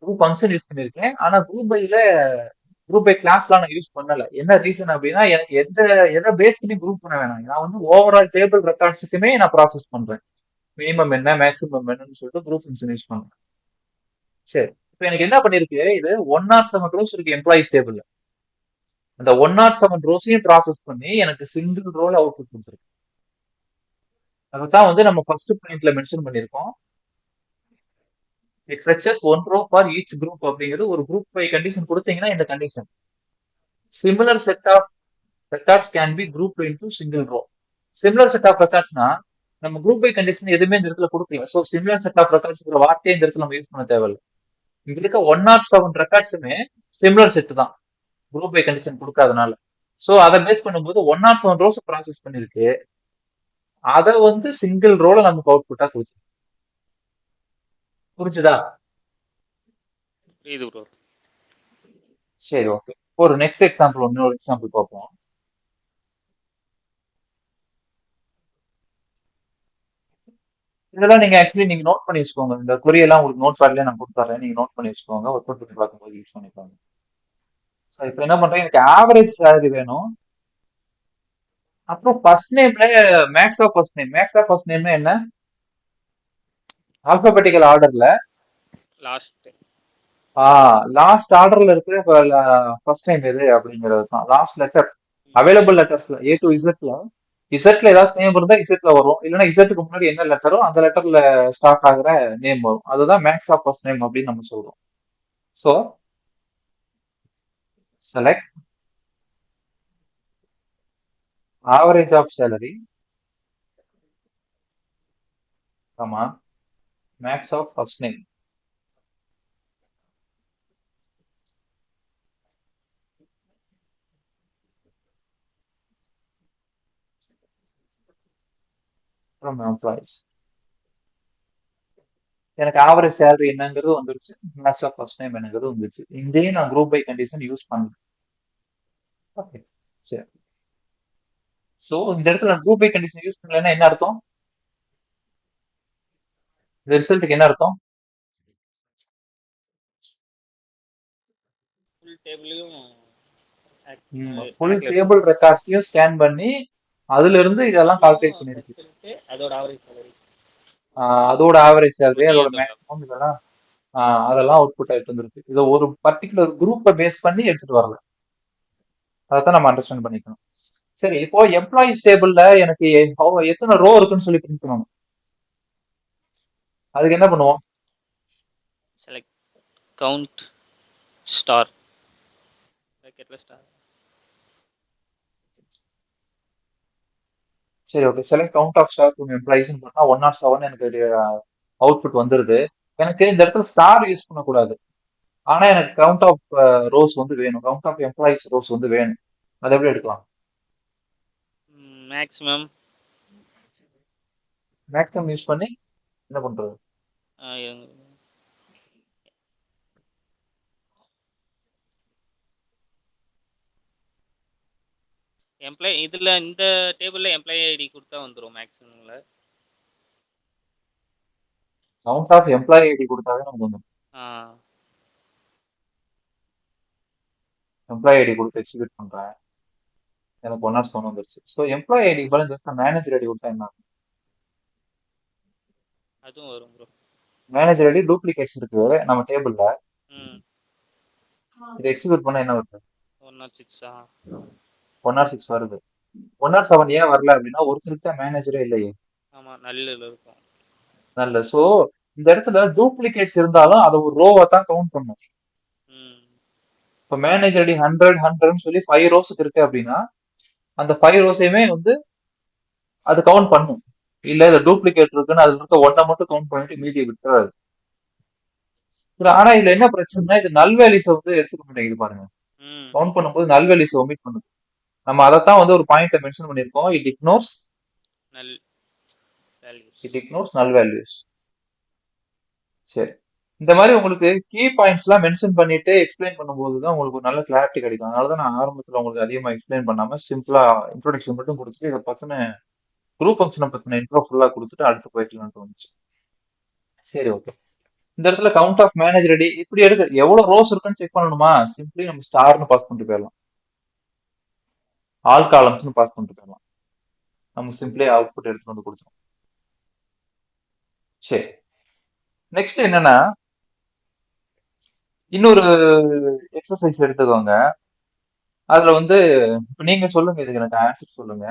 குரூப் ஃபங்க்ஷன் யூஸ் பண்ணிருக்கேன், ஆனா குரூப் பைல குரூப் பை கிளாஸ்லாம் நான் யூஸ் பண்ணல. என்ன ரீசன் அப்படின்னா, எனக்கு எதை பேஸ் பண்ணி குரூப் பண்ண வேணாம், நான் வந்து ஓவரால் டேபிள் ரெக்கார்ட்ஸுக்குமே நான் ப்ராசஸ் பண்றேன். மினிமம் என்ன மேக்ஸிமம் என்னன்னு சொல்லிட்டு குரூப் ஃபங்க்ஷன் யூஸ் பண்றேன். சரி, இப்போ எனக்கு என்ன பண்ணிருக்கு, இது 107 ரோஸ் இருக்கு எம்ப்ளாயிஸ் டேபிள்ல, அந்த 107 ரோஸையும் ப்ராசஸ் பண்ணி எனக்கு சிங்கிள் ரோல் அவுட்புட் கொடுத்துருக்கு. அதுதான் வந்து நம்ம ஃபர்ஸ்ட் பாயிண்ட்ல மென்ஷன் பண்ணிருக்கோம். It fetches one row for each group அப்படிங்கிறது ஒரு குரூப் பை கண்டிஷன் கொடுத்தீங்கன்னா இந்த condition. Similar set of records can be group into single row. Similar set of ரெக்கார்ட்ஸ்னா நம்ம குரூப் பை கண்டிஷன் எதுவுமே இந்த இடத்துல கொடுக்கல, so similar set of records வார்த்தையை இந்த இடத்துல நம்ம யூஸ் பண்ண தேவையில்லை. இங்க இருக்க 107 ரெக்கார்ட்ஸுமே சிமிலர் செட் தான், குரூப் பை கண்டிஷன் கொடுக்காதனால. ஸோ அதை பேஸ் பண்ணும்போது 107 ரோஸ் ப்ராசஸ் பண்ணிருக்கு, அதை வந்து சிங்கிள் ரோல நமக்கு அவுட்புட்டா கொடுத்து. புரிஞ்சுதா? புரியுது ப்ரோ. சரி, ஓகே. ஒரு நெக்ஸ்ட் எக்ஸாம்பிள், இன்னொரு எக்ஸாம்பிள் பார்ப்போம். இதெல்லாம் நீங்க ஆக்சுவலி நீங்க நோட் பண்ணி வச்சுக்கோங்க, இந்த குறியெல்லாம் உங்களுக்கு நோட் பேட்லயே நான் கொடுத்துறேன், நீங்க நோட் பண்ணி வச்சுக்கோங்க, ஒர்க் பண்ணி பார்க்கும்போது யூஸ் பண்ணிக்கோங்க. ஸோ இப்போ என்ன பண்றேன், எனக்கு ஆவரேஜ் சேலரி வேணும், அப்புறம் ஃபர்ஸ்ட் நேம்ல max of first name. Max of first நேம்னா என்ன? ஆல்பபெட்டிக்கல் ஆர்டர்ல லாஸ்ட். லாஸ்ட் ஆர்டர்ல இருக்கிற ஃபர்ஸ்ட் நேம் எது அப்படிங்கிறது தான். லாஸ்ட் லெட்டர் அவைலபிள் லெட்டர்ஸ்ல ஏ டு இசட்ல இசட்ல ஏதாவது நேம் இருந்தா இசட்ல வரும். இல்லைன்னா இசட்டுக்கு முன்னாடி என்ன லெட்டரோ அந்த லெட்டர்ல ஸ்டார்ட் ஆகுற நேம் வரும். அதுதான் மேக்ஸ் ஆஃப் ஃபர்ஸ்ட் நேம் அப்படின்னு நம்ம சொல்றோம். So select average of salary, ஆமா, max of first name. From employees. எனக்கு ஆவரேஜ் சேலரி என்னங்கிறது வந்துருச்சு. மேக்ஸ் ஆஃப் ஃபர்ஸ்ட் நேம் என்னங்கிறது வந்துருச்சு. இங்கேயும் நான் குரூப் பை கண்டிஷன் யூஸ் பண்ணல. ஓகே, சரி. ஸோ இந்த இடத்துல நான் குரூப் பை கண்டிஷன் யூஸ் பண்ணலன்னா என்ன அர்த்தம்? இந்த ரிசல்ட்டுக்கு என்ன அர்த்தம்? ஃபுல் டேபிளையும் ஃபுல் கணக்கில் டேபிள் எடுத்துக்கணும். ரெக்கார்ட்ஸையும் ஸ்கேன் பண்ணி அதுல இருந்து இதெல்லாம் கால்குலேட் பண்ணிருக்கு. சொல்லிட்டு அதோட ஆவரேஜ் சேலரி அதோட ஆவரேஜ் சேலரி, அதோட அதோட மேக்ஸிமம் இதெல்லாம் அதெல்லாம் அவுட்புட் ஆயிட்டு வந்துருக்கு. இதை ஒரு பர்டிகுலர் குரூப்பை பேஸ் பண்ணி எடுத்துட்டு வரல. அதைத்தான் நம்ம அண்டர்ஸ்டாண்ட் பண்ணிக்கணும். சரி, இப்போ எம்ப்ளாயிஸ் டேபிள்ல எனக்கு எத்தனை ரோ இருக்குன்னு சொல்லி பிரிண்ட் பண்ணணும். அதுக்கு என்ன பண்ணுவோம்? செலக்ட் கவுண்ட் ஸ்டார் ப்ராக்கெட்ல ஸ்டார். சரி, okay. Select count of star from employees பண்ணா 107 எனக்கு அவுட்புட் வந்துருது. எனக்கு இந்த இடத்துல ஸ்டார் யூஸ் பண்ணக்கூடாது. ஆனா எனக்கு கவுண்ட் ஆஃப் ரோஸ் வந்து வேணும். கவுண்ட் ஆஃப் எம்ப்ளாயிஸ் ரோஸ் வந்து வேணும். அதை எப்படி எடுக்கலாம்? மேக்ஸிமம் மேக்ஸிமம் யூஸ் பண்ணி என்ன பண்றது? எம்ப்ளாயி இதில் இந்த டேபிளில் எம்ப்ளாயி ஐடி கொடுத்தா வந்துடும் மேக்ஸிமம்ல. கவுண்ட் ஆஃப் எம்ப்ளாயி ஐடி கொடுத்தாவே நமக்கு வந்து எம்ப்ளாயி ஐடி கொடுத்து எக்ஸிக்யூட் பண்றேன். எனக்கு 107 வந்துருச்சு. ஸோ எம்ப்ளாயி ஐடி பதில் மேனேஜர் ஐடி கொடுத்தா என்ன? அதுவும் வரும் ப்ரோ. மேனேஜர் ஐடி டூப்ளிகேட்ஸ் இருக்கு நம்ம டேபிள்ல. ம் இதை எக்ஸிக்யூட் பண்ணா என்ன வருது? 106. 106 வருது. 107 ஏன் வரல அப்படின்னா ஒரு சில மேனேஜரே இல்லையே. ஆமாம், நல்ல இருக்கும். நல்ல. ஸோ இந்த இடத்துல டூப்ளிகேட்ஸ் இருந்தாலும் அதை ஒரு ரோவை தான் கவுண்ட் பண்ணும். இப்போ மேனேஜர் ஐடி 100 100ன்னு சொல்லி 5 ரோஸுக்கு இருக்கு அப்படின்னா அந்த 5 ரோஸையுமே வந்து அது கவுண்ட் பண்ணும். இல்ல இதுல டூப்ளிகேட் இருக்குன்னு அதுல இருக்க ஒன்றை மட்டும் கவுண்ட் பண்ணிட்டு மீதியை விட்டுறாது. ஆனா இதுல என்ன பிரச்சனைனா இது நல்வேலிஸை வந்து எடுத்துக்க மாட்டேங்குது பாருங்க. கவுண்ட் பண்ணும்போது நல்வேலிஸை ஒமிட் பண்ணுது. நம்ம அதைத்தான் வந்து ஒரு பாயிண்ட்ல மென்ஷன் பண்ணிருக்கோம். இட் இக்னோர்ஸ் நல் வேல்யூஸ். சரி, இந்த மாதிரி உங்களுக்கு கீ பாயிண்ட்ஸ் எல்லாம் மென்ஷன் பண்ணிட்டு எக்ஸ்பிளைன் பண்ணும்போது தான் உங்களுக்கு ஒரு நல்ல கிளாரிட்டி கிடைக்கும். அதனாலதான் நான் ஆரம்பத்துல உங்களுக்கு அதிகமா எக்ஸ்பிளைன் பண்ணாம சிம்பிளா இன்ட்ரோடக்ஷன் மட்டும் கொடுத்துட்டு இதை பத்தின குரூப் ஃபங்க்ஷனை பத்தின இன்ட்ரோ ஃபுல்லா கொடுத்துட்டு அடுத்து போய்க்கலாம்னு தோணுச்சு. சரி, ஓகே. இந்த இடத்துல கவுண்ட் ஆஃப் மேனேஜர் ஐடி இப்படி எடுத்து எவ்வளவு ரோஸ் இருக்குன்னு செக் பண்ணணுமா? சிம்பிளி நம்ம ஸ்டார்னு பாஸ் பண்ணிட்டு போயிடலாம். ஆல் காலம்ஸ்னு பாஸ் பண்ணிட்டு போயிடலாம். நம்ம சிம்பிளி அவுட்புட் எடுத்துட்டு வந்து கொடுத்துரும். சரி, நெக்ஸ்ட் என்னன்னா இன்னொரு எக்ஸசைஸ் எடுத்துக்கோங்க. அதுல வந்து இப்ப நீங்க சொல்லுங்க, இதுக்கு எனக்கு ஆன்சர் சொல்லுங்க.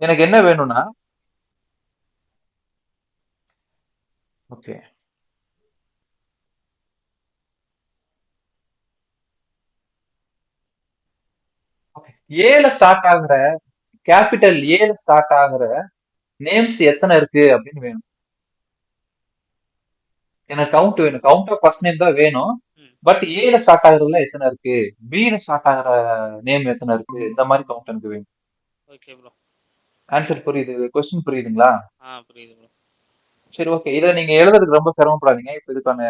எனக்கு என்ன வேணும்னா, ஓகே, ஏல ஸ்டார்ட் ஆகுற கேபிட்டல் ஏல ஸ்டார்ட் ஆகுற நேம்ஸ் எத்தனை இருக்கு அப்படின்னு வேணும். எனக்கு கவுண்ட் வேணும். கவுண்ட் ஆஃப் ஃபர்ஸ்ட் நேம் தான் வேணும். பட் ஏல ஸ்டார்ட் ஆகுறதுல எத்தனை இருக்கு, பில ஸ்டார்ட் ஆகுற நேம் எத்தனை இருக்கு, இந்த மாதிரி கவுண்ட் எனக்கு வேணும். Okay bro. ஆன்சர் புரியுது? கொஸ்டின் புரியுதுங்களா? புரியுது ப்ரோ. சரி, ஓகே. இதை நீங்க எழுதுறதுக்கு ரொம்ப சிரமப்படாதீங்க. இப்ப இதுக்கான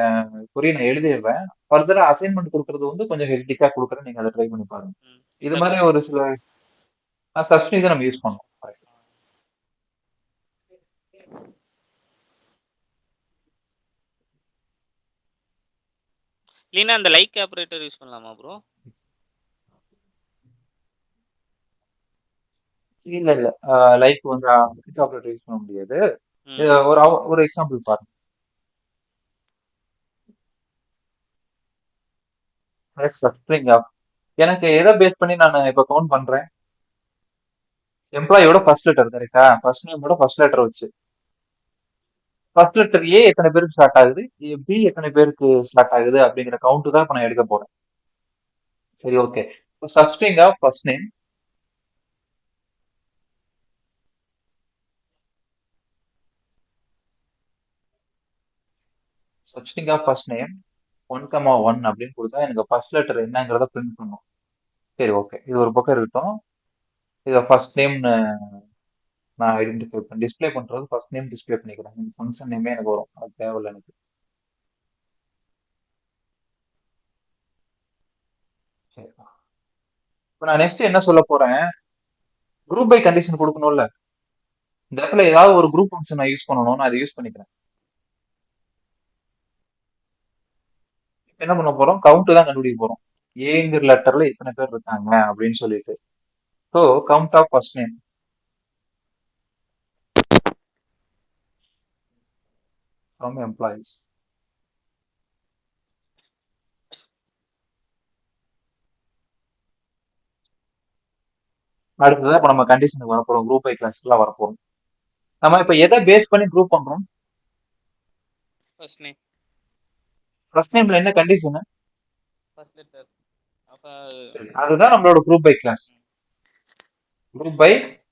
குறி நான் எழுதிடுறேன். ஃபர்தரா அசைன்மெண்ட் கொடுக்கறது வந்து கொஞ்சம் ஹெக்டிக்கா கொடுக்குறேன். நீங்க அதை ட்ரை பண்ணி பாருங்க. இது மாதிரி ஒரு சில சப்ஸ்டியூட் தான் நம்ம யூஸ் பண்ணோம். இல்லைன்னா அந்த லைக் ஆப்ரேட்டர் யூஸ் பண்ணலாமா ப்ரோ? இல்ல இல்ல லைக் வந்து சாக்லேட் யூஸ் பண்ண முடியாது. ம் ஒரு எக்ஸாம்பிள் பாருங்க. ஸ்ட்ரிங் ஆஃப் எனக்கு எதை பேஸ் பண்ணி நான் இப்ப கவுண்ட் பண்றேன்? எம்ப்ளாயோட ஃபர்ஸ்ட் லெட்டர் கரெக்டா? ஃபர்ஸ்ட் நேமோட ஃபர்ஸ்ட் லெட்டர் வச்சு ஃபர்ஸ்ட் லெட்டர் ஏ எத்தனை பேருக்கு ஸ்டார்ட் ஆகுது, பி எத்தனை பேருக்கு ஸ்டார்ட் ஆகுது அப்படிங்கிற கவுண்ட் தான் இப்ப நான் எடுக்க போறேன். சரி, okay. Substring of first name, substring of first name 1,1 அப்படின்னு கொடுத்தா எனக்கு ஃபர்ஸ்ட் லெட்டர் என்னங்கிறத பிரிண்ட் பண்ணும். சரி, ஓகே. இது ஒரு பக்கம் இருக்கட்டும். இதை ஃபர்ஸ்ட் நேம்னு நான் ஐடென்டிஃபை பண்ணி டிஸ்ப்ளே பண்றது ஃபர்ஸ்ட் நேம் டிஸ்ப்ளே பண்ணிக்கிறேன். ஃபங்க்ஷன் நேமே எனக்கு வரும், அது தேவையில்லை எனக்கு. சரி, இப்போ நான் நெக்ஸ்ட் என்ன சொல்ல போறேன்? குரூப் பை கண்டிஷன் கொடுக்கணும்ல. இந்த இடத்துல ஏதாவது ஒரு குரூப் ஃபங்க்ஷன் நான் யூஸ் பண்ணணும், நான் அதை யூஸ் பண்ணிக்கிறேன். என்ன பண்ண போறோம்? கவுண்ட் தான் கண்டுபிடிக்க போறோம். ஏங்கிற லெட்டர்ல இத்தனை பேர் இருக்காங்க அப்படின்னு சொல்லிட்டு. So count of first name from employees. அடுத்ததான் இப்ப நம்ம கண்டிஷனுக்கு வரப்போறோம், குரூப் பை கிளாஸ்க்குலாம் வரப்போறோம். நம்ம இப்ப எதை பேஸ் பண்ணி குரூப் பண்றோம்? ஃபர்ஸ்ட் நேம் ஃபர்ஸ்ட் நேம்ல என்ன கண்டிஷன்? ஃபர்ஸ்ட் லெட்டர் அப்ப சரி, அதுதான் நம்மளோட group by clause. Group by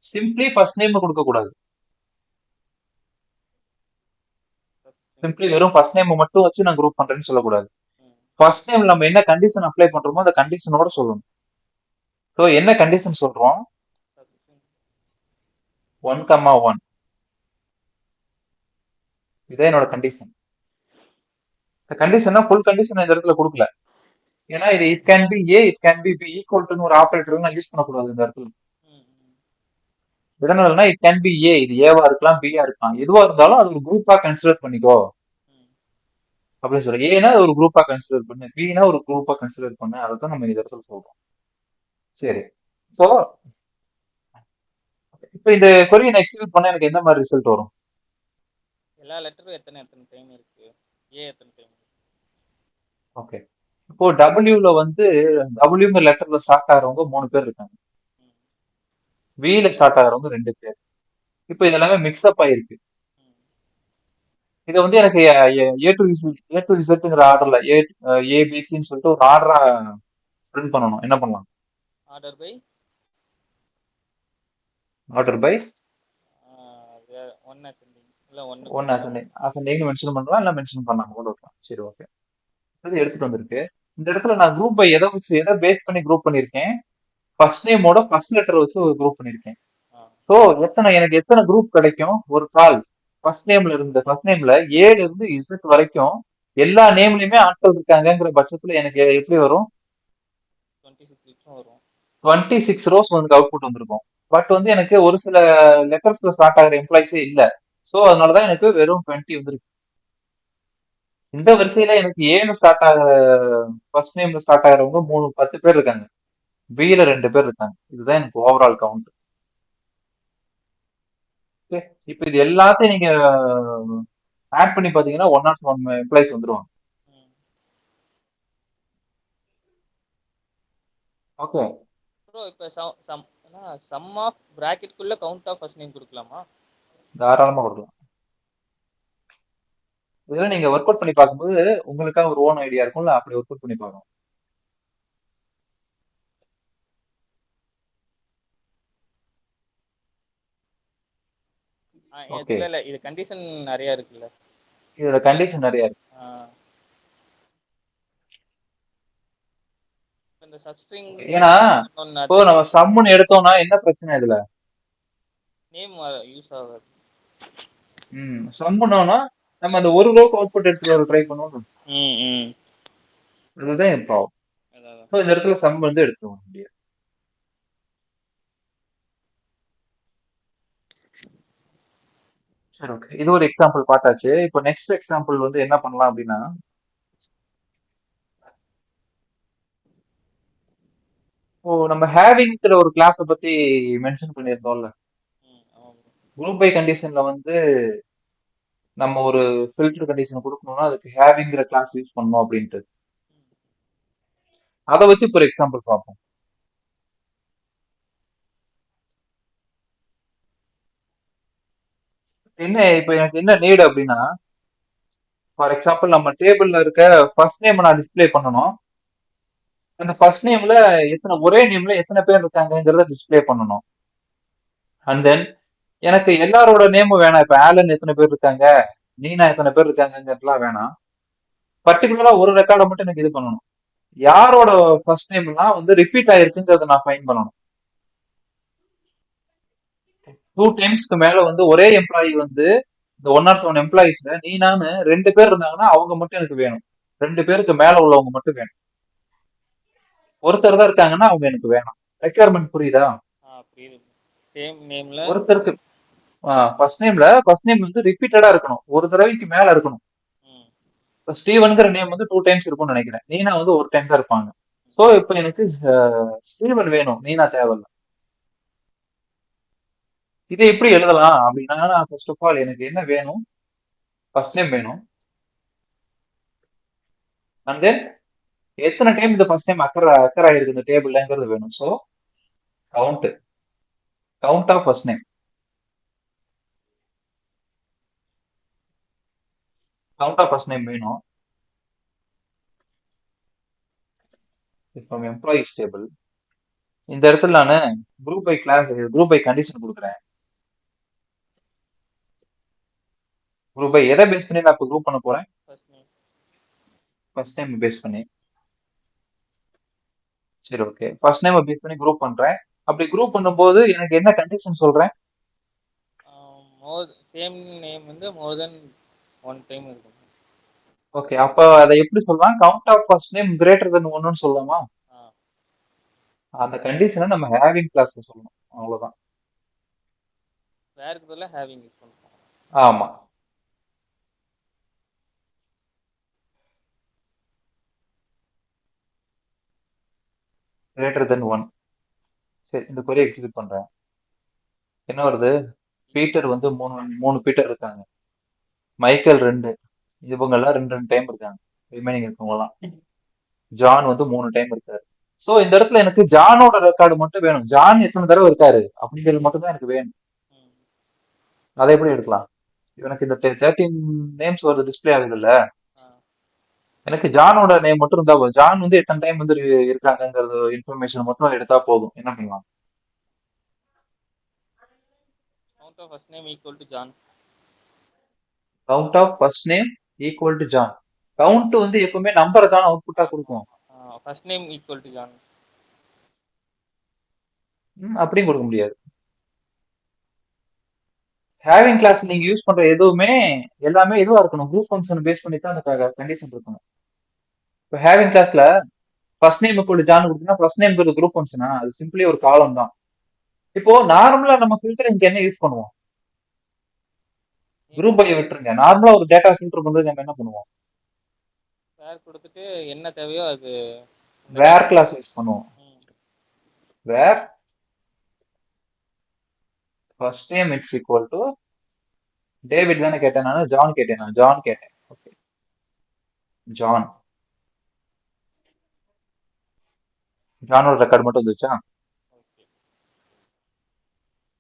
simply first name கொடுக்க கூடாது. சிம்பிளி வெறும் ஃபர்ஸ்ட் நேம் மட்டும் வச்சு நான் குரூப் பண்றேன்னு சொல்லக்கூடாது. ஃபர்ஸ்ட் நேம் நம்ம என்ன கண்டிஷன் அப்ளை பண்றோமோ அந்த கண்டிஷனோட சொல்லணும். ஸோ என்ன கண்டிஷன் சொல்றோம்? 1,1 இதே என்னோட கண்டிஷன். இந்த கண்டிஷனா ஃபுல் கண்டிஷன் இந்த இடத்துல கொடுக்கல. ஏன்னா இது it can be a, it can be be equal ஒரு ஆபரேட்டர் நான் யூஸ் பண்ணக்கூடாது இந்த இடத்துல. எதனாலனா இட் கேன் பி ஏ, இது ஏவா இருக்கலாம், பியா இருக்கலாம், எதுவா இருந்தாலும் அது ஒரு குரூப்பா கன்சிடர் பண்ணிக்கோ அப்படின்னு சொல்ல. ஏன்னா ஒரு குரூப்பா கன்சிடர் பண்ணு, பினா ஒரு குரூப்பா கன்சிடர் பண்ணு, அதை தான் நம்ம இந்த இடத்துல சொல்றோம். சரி, இப்போ இப்போ இந்த கொரியன் எக்ஸிக்யூட் பண்ணா எனக்கு எந்த மாதிரி ரிசல்ட் வரும்? எல்லா லெட்டரும் எத்தனை எத்தனை டைம் இருக்கு, ஏ எத்தனை டைம் இருக்கு. ஓகே. இப்போ டபிள்யூல வந்து டபிள்யூங்கிற லெட்டர்ல ஸ்டார்ட் ஆகிறவங்க 3 பேர் இருக்காங்க. வில ஸ்டார்ட் ஆகிறவங்க 2 பேர். இப்போ இதெல்லாமே மிக்ஸ்அப் ஆயிருக்கு. இதை வந்து எனக்கு ஏ டு இசட்ங்கிற ஆர்டர்ல ஏபிசின்னு சொல்லிட்டு ஒரு ஆர்டரா பிரிண்ட் பண்ணணும். என்ன பண்ணலாம்? Order by order by one ascending இல்லை ஒன் அசெண்டிங் மென்ஷன் பண்ணலாம், இல்லை மென்ஷன் பண்ணாம கூட இருக்கலாம். சரி, ஓகே. இது எடுத்துட்டு வந்திருக்கு. இந்த இடத்துல நான் குரூப் பை எதை வச்சு எதை பேஸ் பண்ணி குரூப் பண்ணிருக்கேன்? ஃபர்ஸ்ட் நேமோட ஃபர்ஸ்ட் லெட்டர் வச்சு ஒரு குரூப் பண்ணிருக்கேன். ஸோ எனக்கு எத்தனை குரூப் கிடைக்கும்? ஒரு கால் ஃபர்ஸ்ட் நேம்ல ஏல இருந்து இசட் வரைக்கும் எல்லா நேம்லயுமே ஆட்கள் இருக்காங்கிற பட்சத்துல எனக்கு எப்படி வரும்? 26 வரும். 26 ரோஸ் வந்து அவுட்புட் வந்திருக்கும். பட் வந்து எனக்கு ஒரு சில லெட்டர்ஸ்ல ஸ்டார்ட் ஆகிற எம்ப்ளாயிஸே இல்ல. ஸோ அதனாலதான் எனக்கு வெறும் 20 வந்திருக்கு. இந்த வரிசையில எனக்கு ஏன்னு ஸ்டார்ட் ஆகிற ஃபர்ஸ்ட் நேம்ல ஸ்டார்ட் ஆகிறவங்க 10 பேர் இருக்காங்க. பில 2 பேர் இருக்காங்க. இதுதான் எனக்கு ஓவரால் கவுண்ட். இப்ப இது எல்லாத்தையும் நீங்க ஆட் பண்ணி பாத்தீங்கன்னா 101 எம்ப்ளாயிஸ் வந்துருவாங்க. ஓகே. ப்ரோ இப்போ சம் ஆஃப் பிராக்கெட்குள்ள கவுண்ட் ஆஃப் ஃபர்ஸ்ட் நேம் கொடுக்கலாமா? தாராளமா கொடுக்கலாம். இதெல்லாம் நீங்க ஒர்க் அவுட் பண்ணி பார்க்கும்போது உங்களுக்காக ஒரு ஓன் ஐடியா இருக்கும்ல, அப்படி ஒர்க் அவுட் பண்ணி பார்க்கணும். ஓகே. இல்ல இல்ல இது கண்டிஷன் நிறைய இருக்குல்ல. இதோட கண்டிஷன் நிறைய இருக்கு. இந்த சப்ஸ்ட்ரிங் ஏன்னா இப்போ நம்ம சம்முன்னு எடுத்தோம்னா என்ன பிரச்சனை இதுல? நேம் யூஸ் ஆகாது. சம்முனோம்னா நம்ம அந்த ஒரு ரோக்கு அவுட்புட் எடுத்துட்டு வர ட்ரை பண்ணுவோம். அதுதான் என் ப்ராப்ளம். ஸோ இந்த இடத்துல சம் வந்து எடுத்துக்க முடியாது. சரி, ஓகே. இது ஒரு எக்ஸாம்பிள் பார்த்தாச்சு. இப்போ நெக்ஸ்ட் எக்ஸாம்பிள் வந்து என்ன பண்ணலாம் அப்படின்னா, ஓ, நம்ம ஹேவிங்ல ஒரு கிளாஸ பத்தி மென்ஷன் பண்ணியிருந்தோம்ல. ஆமா bro. குரூப் பை கண்டிஷன்ல வந்து நம்ம ஒரு ஃபில்டர் கண்டிஷன் கொடுக்கணும்னா அதுக்கு ஹேவிங்கிற கிளாஸ் யூஸ் பண்ணணும் அப்படின்ட்டு. அதை வச்சு இப்போ ஒரு எக்ஸாம்பிள் பார்ப்போம். என்ன இப்போ எனக்கு என்ன நீடு அப்படின்னா, ஃபார் எக்ஸாம்பிள் நம்ம டேபிள்ல இருக்க ஃபர்ஸ்ட் நேம் நான் டிஸ்ப்ளே பண்ணணும். அந்த ஃபர்ஸ்ட் நேம்ல ஒரே நேம்ல எத்தனை பேர் இருக்காங்கங்கிறத டிஸ்ப்ளே பண்ணணும். அண்ட் தென் எனக்கு எல்லாரோட நேமும் வேணாம். இப்ப ஆலன் எத்தனை பேர் இருக்காங்க, நீனா எத்தனை பேர் இருக்காங்கிறதுலாம் வேணாம். பர்டிகுலரா ஒரு ரெக்கார்டை மட்டும் எனக்கு இது பண்ணணும். யாரோட ஃபர்ஸ்ட் நேம்லாம் வந்து ரிப்பீட் ஆயிருக்குங்கிறத நான் ஃபைன் பண்ணணும். 2 டைம்ஸ்க்கு மேல வந்து ஒரே எம்ப்ளாயி வந்து இந்த 107 எம்ப்ளாயிஸ்ல நீனான்னு 2 பேர் இருந்தாங்கன்னா அவங்க மட்டும் எனக்கு வேணும். 2 பேருக்கு மேல உள்ளவங்க மட்டும் வேணும். ஒருத்தர் தான் இருக்காங்கன்னா அவங்க எனக்கு வேணாம். ரெக்யர்மெண்ட் புரியுதா? புரியுது. சேம் நேம்ல ஒருத்தருக்கு ஃபர்ஸ்ட் நேம் வந்து ரிப்பீட்டடா இருக்கணும். ஒரு தடவைக்கு மேல இருக்கணும். இப்போ ஸ்டீவன்கிற நேம் வந்து 2 டைம்ஸ் இருக்கும்னு நினைக்கிறேன். நீனா வந்து ஒரு டைம் தான் இருப்பாங்க. சோ இப்போ எனக்கு ஸ்டீவன் வேணும், நீனா தேவையில்ல. இதை எப்படி எழுதலாம் அப்படின்னா, ஃபர்ஸ்ட் ஆஃப் ஆல் எனக்கு என்ன வேணும், ஃபர்ஸ்ட் நேம் வேணும். அண்ட் தென் எத்தனை டைம் இந்த ஃபர்ஸ்ட் டைம் அக்கர் ஆயிருக்கு இந்த டேபிள்லங்கிறது வேணும். So count count of first name count of first name வேணும். இப்போ எம்ப்ளாயிஸ் டேபிள் இந்த இடத்துல நான் குரூப் பை கண்டிஷன் கொடுக்குறேன். குரூப் பை எதை பேஸ் பண்ணி நான் இப்போ குரூப் பண்ண போறேன்? ஃபர்ஸ்ட் நேம் பேஸ் பண்ணி. சரி, ஓகே. ஃபர்ஸ்ட் நேம் பேஸ் பண்ணி குரூப் பண்றேன். அப்படி குரூப் பண்ணும்போது எனக்கு என்ன கண்டிஷன் சொல்றேன்? சேம் நேம் வந்து மோர் தென் 1 டைம் இருக்கும். ஓகே, அப்ப அதை எப்படி சொல்லலாம்? Count of first name greater than 1ன்னு சொல்லலாமா? அந்த கண்டிஷனை நம்ம ஹேவிங் கிளாஸ்ல சொல்லணும். அவ்வளவுதான். வேருக்கு பதிலா ஹேவிங் யூஸ் பண்ணுவோம். ஆமா. Greater than 1. சரி, இந்த கொரி எக்ஸிக்யூட் பண்றேன். என்ன வருது? பீட்டர் வந்து மூணு பீட்டர் இருக்காங்க. மைக்கேல் 2, இவங்க எல்லாம் 2 டைம் இருக்காங்க. ரிமைனிங் இருக்கவங்க எல்லாம். ஜான் வந்து 3 டைம் இருக்காரு. சோ இந்த இடத்துல எனக்கு ஜானோட ரெக்கார்டு மட்டும் வேணும். ஜான் எத்தனை தடவை இருக்காரு அப்படிங்கிறது மட்டும் தான் எனக்கு வேணும். அதை எப்படி எடுக்கலாம்? எனக்கு இந்த 13 நேம்ஸ் வருது, டிஸ்பிளே ஆகுது இல்ல. எனக்கு ஜானோட நேம் மட்டும் இருந்தா போதும். ஜான் வந்து எத்தனை டைம் வந்து இருக்காங்கிறது இன்ஃபர்மேஷன் மட்டும் எடுத்தா போதும். என்ன பண்ணலாம்? Count of first name equal to John. Count of first name equal to John. Count வந்து எப்பவுமே நம்பரை தான் அவுட்புட்டா கொடுக்கும். First name equal to John. அப்படியும் கொடுக்க முடியாது. ஹேவிங் கிளாஸ் நீங்க யூஸ் பண்ற எதுவுமே எல்லாமே இதுவா இருக்கணும். குரூப் ஃபங்க்ஷன் பேஸ் பண்ணி தான் அந்த கண்டிஷன் இருக்கணும். இப்போ ஹேவிங் கிளாஸ்ல ஃபர்ஸ்ட் நேம் ஈக்குவல் ஜான் கொடுத்தீங்கன்னா ஃபர்ஸ்ட் நேம் குரூப் ஃபங்க்ஷனா? அது சிம்பிளி ஒரு காலம் தான். இப்போ நார்மலா நம்ம ஃபில்டரிங்க்கு என்ன யூஸ் பண்ணுவோம்? குரூப் பை விட்டுருங்க. நார்மலா ஒரு டேட்டா ஃபில்டர் பண்றது நம்ம என்ன பண்ணுவோம்? வேர் கொடுத்துட்டு என்ன தேவையோ அது வேர் கிளாஸ் யூஸ் பண்ணுவோம். Where first name it's equal to David தானே கேட்டேன், நான் ஜான் கேட்டேன். ஓகே, ஜானோட ரெக்கார்டு மட்டும் வந்துச்சா?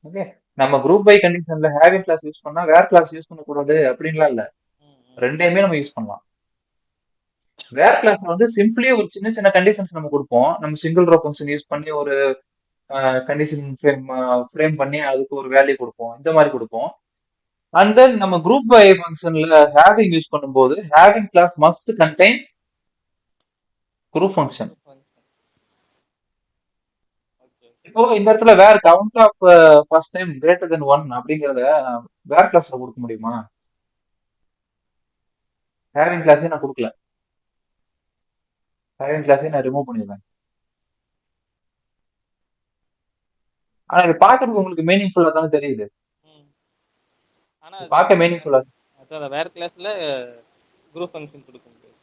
ஓகே, நம்ம குரூப் பை கண்டிஷன்ல ஹேவிங் கிளாஸ் யூஸ் பண்ணா வேர் கிளாஸ் யூஸ் பண்ணக்கூடாது அப்படின்லாம் இல்ல. ரெண்டையுமே நம்ம யூஸ் பண்ணலாம். வேர் கிளாஸ்ல வந்து சிம்பிளி ஒரு சின்ன சின்ன கண்டிஷன்ஸ் நம்ம கொடுப்போம். நம்ம சிங்கிள் ரோ ஃபங்க்ஷன் யூஸ் பண்ணி ஒரு கண்டிஷன் ஃப்ரேம் பண்ணி அதுக்கு ஒரு வேல்யூ கொடுப்போம். இந்த மாதிரி கொடுப்போம். அண்ட் தென் நம்ம குரூப் பை ஃபங்க்ஷன்ல ஹேவிங் யூஸ் பண்ணும்போது having clause must contain group function. இப்போ இந்த இடத்துல where count of first time greater than 1 அப்படிங்கறத வேர் கிளாஸ்ல கொடுக்க முடியுமா? ஹேவிங் கிளாஸே நான் கொடுக்கல. ஹேவிங் கிளாஸே நான் ரிமூவ் பண்ணிடுறேன். ஆனா இது பாக்குறதுக்கு உங்களுக்கு மீனிங்ஃபுல்லா தானே தெரியுது. ஆனா பார்க்க மீனிங்ஃபுல்லா. அதான் வேர் கிளாஸ்ல குரூப் ஃபங்க்ஷன் கொடுக்க முடியாது.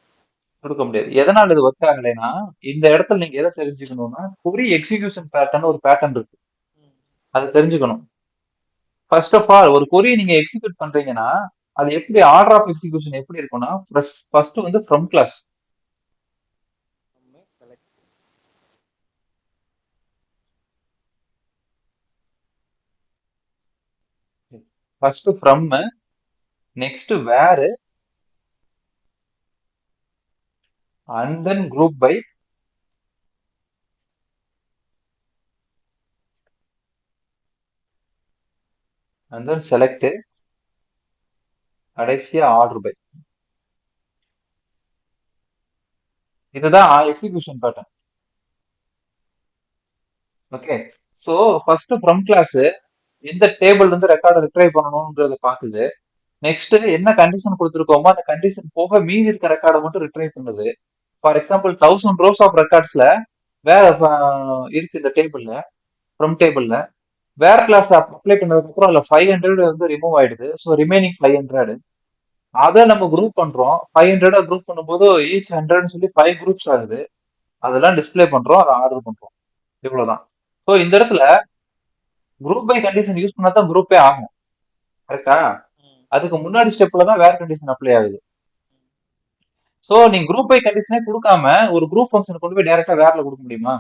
கொடுக்க முடியாது. எதனால இது ஒர்க் ஆகலைன்னா, இந்த இடத்துல நீங்க எதை தெரிஞ்சுக்கணும்னா, query எக்ஸிகியூஷன் பேட்டர்ன் ஒரு பேட்டர்ன் இருக்கு. ம். அதை தெரிஞ்சுக்கணும். ஃபர்ஸ்ட் ஆஃப் ஆல் ஒரு query நீங்க எக்ஸிக்யூட் பண்றீங்கன்னா, அது எப்படி ஆர்டர் ஆஃப் எக்ஸிகியூஷன் எப்படி இருக்கும்னா, ஃபர்ஸ்ட் வந்து ஃப்ரம் கிளாஸ். நம்ம select. First from, next where, and then group by, and then select, கடைசியா ஆர்டர் பை. இதுதான் execution pattern. Okay. So first from clause எந்த டேபிள் இருந்து ரெக்கார்டை ரிட்ரைவ் பண்ணணும்ன்றத பாக்குது. நெக்ஸ்ட் என்ன கண்டிஷன் கொடுத்துருக்கோமோ அந்த கண்டிஷன் போக மீதி இருக்க ரெக்கார்டை மட்டும் ரிட்ரைவ் பண்ணுது. ஃபார் எக்ஸாம்பிள் 1000 ரோஸ் ஆஃப் ரெக்கார்ட்ஸ்ல வேற இருக்கு இந்த டேபிள்ல, ஃப்ரம் டேபிள்ல வேற கிளாஸ் அப்ளை பண்ணதுக்கு அப்புறம் அதுல 500 வந்து ரிமூவ் ஆயிடுது. ஸோ ரிமைனிங் 500 அதை நம்ம குரூப் பண்றோம். 500 குரூப் பண்ணும்போது ஈச் 100 சொல்லி 5 குரூப்ஸ் ஆகுது. அதெல்லாம் டிஸ்ப்ளே பண்றோம், அதை ஆர்டர் பண்றோம். இவ்வளவுதான். ஸோ இந்த இடத்துல குரூப் பை கண்டிஷன் யூஸ் பண்ணா தான் குரூப்பே ஆகும். கரெக்டா? ம். அதுக்கு முன்னாடி ஸ்டெப்ல தான் வேற கண்டிஷன் அப்ளை ஆகுது. சோ நீங்க குரூப் பை கண்டிஷனே கொடுக்காம ஒரு குரூப் ஃபங்க்ஷன் கொண்டு போய் டைரக்டா வேர்ல கொடுக்க முடியுமா?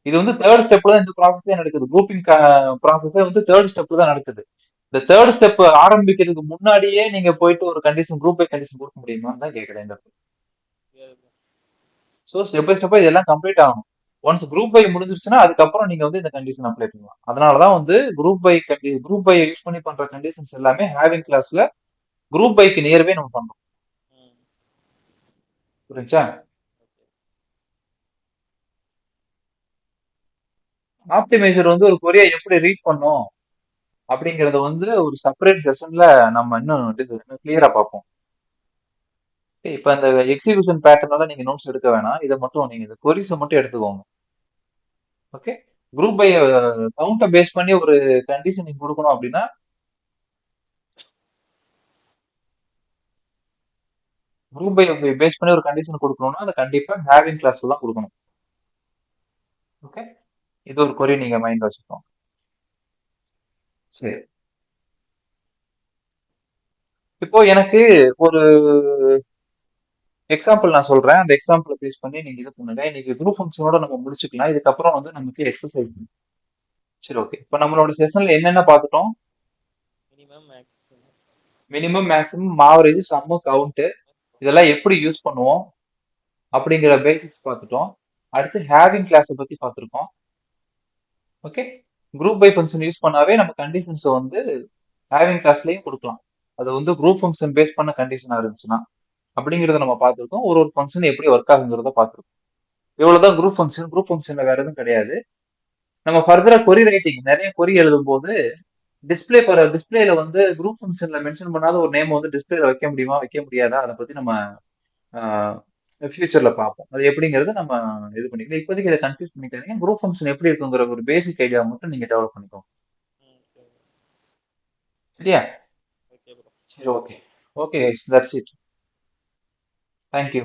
இது வந்து தேர்ட் ஸ்டெப்ல தான் இந்த ப்ராசஸே நடக்குது. குரூப்பிங் ப்ராசஸே வந்து தேர்ட் ஸ்டெப்ல தான் நடக்குது. இந்த தேர்ட் ஸ்டெப் ஆரம்பிக்கிறதுக்கு முன்னாடியே நீங்க போயிட்டு ஒரு கண்டிஷன் குரூப் பை கண்டிஷன் கொடுக்க முடியுமான்னு தான் கேட்கிறேன் இந்த இடத்துல. தெரியாது bro. ஸோ ஸ்டெப் பை ஸ்டெப்பா இதெல்லாம் கம்ப்ளீட் ஆகணும். ஒன்ஸ் குரூப் பை முடிஞ்சிருச்சுன்னா அதுக்கப்புறம் நீங்க வந்து இந்த கண்டிஷன் அப்ளை பண்ணலாம். அதனாலதான் வந்து குரூப் பை யூஸ் பண்ணி பண்ற கண்டிஷன்ஸ் எல்லாமே ஹேவிங் கிளாஸ்ல குரூப் பைக்கு நியர்வே நம்ம பண்றோம். ம். புரிஞ்சா? ஓகே. ஆப்டிமைசர் வந்து ஒரு கொரியை எப்படி ரீட் பண்ணும் அப்படிங்கறத வந்து ஒரு செப்பரேட் செஷன்ல நம்ம இன்னும் கிளியரா பார்ப்போம். இப்ப இந்த எக்ஸிகியூஷன் பேட்டர்னால நீங்க நோட்ஸ் எடுக்க வேணாம். இதை மட்டும் நீங்க இந்த கொரிஸை மட்டும் எடுத்துக்கோங்க. ஓகே. குரூப் பை கவுண்டை பேஸ் பண்ணி ஒரு கண்டிஷன் நீங்க கொடுக்கணும் அப்படின்னா குரூப் பை பேஸ் பண்ணி ஒரு கண்டிஷன் கொடுக்கணும்னா அதை கண்டிப்பா ஹேவிங் கிளாஸ்ல தான் கொடுக்கணும். ஓகே. இது ஒரு கொரி நீங்க மைண்ட் வச்சுக்கோங்க. சரி. இப்போ எனக்கு ஒரு எக்ஸாம்பிள் நான் சொல்றேன். அந்த எக்ஸாம்பிள் பேஸ் பண்ணி நீங்க இது பண்ணுங்க. இன்னைக்கு குரூப் ஃபங்க்ஷனோட நம்ம முடிச்சுக்கலாம். இதுக்கப்புறம் வந்து நமக்கு எக்ஸசைஸ். சரி, ஓகே. இப்போ நம்மளோட செஷன்ல என்னென்ன பார்த்துட்டோம்? Minimum maximum. Minimum, maximum, average, sum, count இதெல்லாம் எப்படி யூஸ் பண்ணுவோம் அப்படிங்கிற பேசிக்ஸ் பார்த்துட்டோம். அடுத்து ஹேவிங் கிளாஸை பத்தி பார்த்துருக்கோம். Okay. Group by function use பண்ணாவே நம்ம கண்டிஷன்ஸ் வந்து ஹேவிங் கிளாஸ்லயும் கொடுக்கலாம். அது வந்து குரூப் ஃபங்க்ஷன் பேஸ் பண்ண கண்டிஷனா இருந்துச்சுன்னா அப்படிங்கறத நம்ம பார்த்துருக்கோம். ஒரு ஒரு ஃபங்க்ஷன் எப்படி ஒர்க் ஆகுங்கிறத பார்த்துருக்கோம். இவ்வளவுதான் குரூப் ஃபங்க்ஷன். குரூப் ஃபங்க்ஷன்ல வேற எதுவும் கிடையாது. நம்ம ஃபர்தரா கொரி ரைட்டிங் நிறைய கொரி எழுதும் போது டிஸ்பிளேல வந்து குரூப் ஃபங்க்ஷன்ல மென்ஷன் பண்ணாத ஒரு நேம் வந்து டிஸ்பிளேல வைக்க முடியுமா வைக்க முடியாதா அதை பத்தி நம்ம ஃபியூச்சர்ல பார்ப்போம். அது எப்படிங்கறத நம்ம இது பண்ணிக்கலாம். இப்போதைக்கு இதை கன்ஃபியூஸ் பண்ணிக்காதீங்க. குரூப் ஃபங்க்ஷன் எப்படி இருக்குங்கிற ஒரு பேசிக் ஐடியா மட்டும் நீங்க டெவலப் பண்ணிக்கோங்க. ம். சரி. சரியா? Okay bro. சரி, okay. Okay, that's it. Thank you.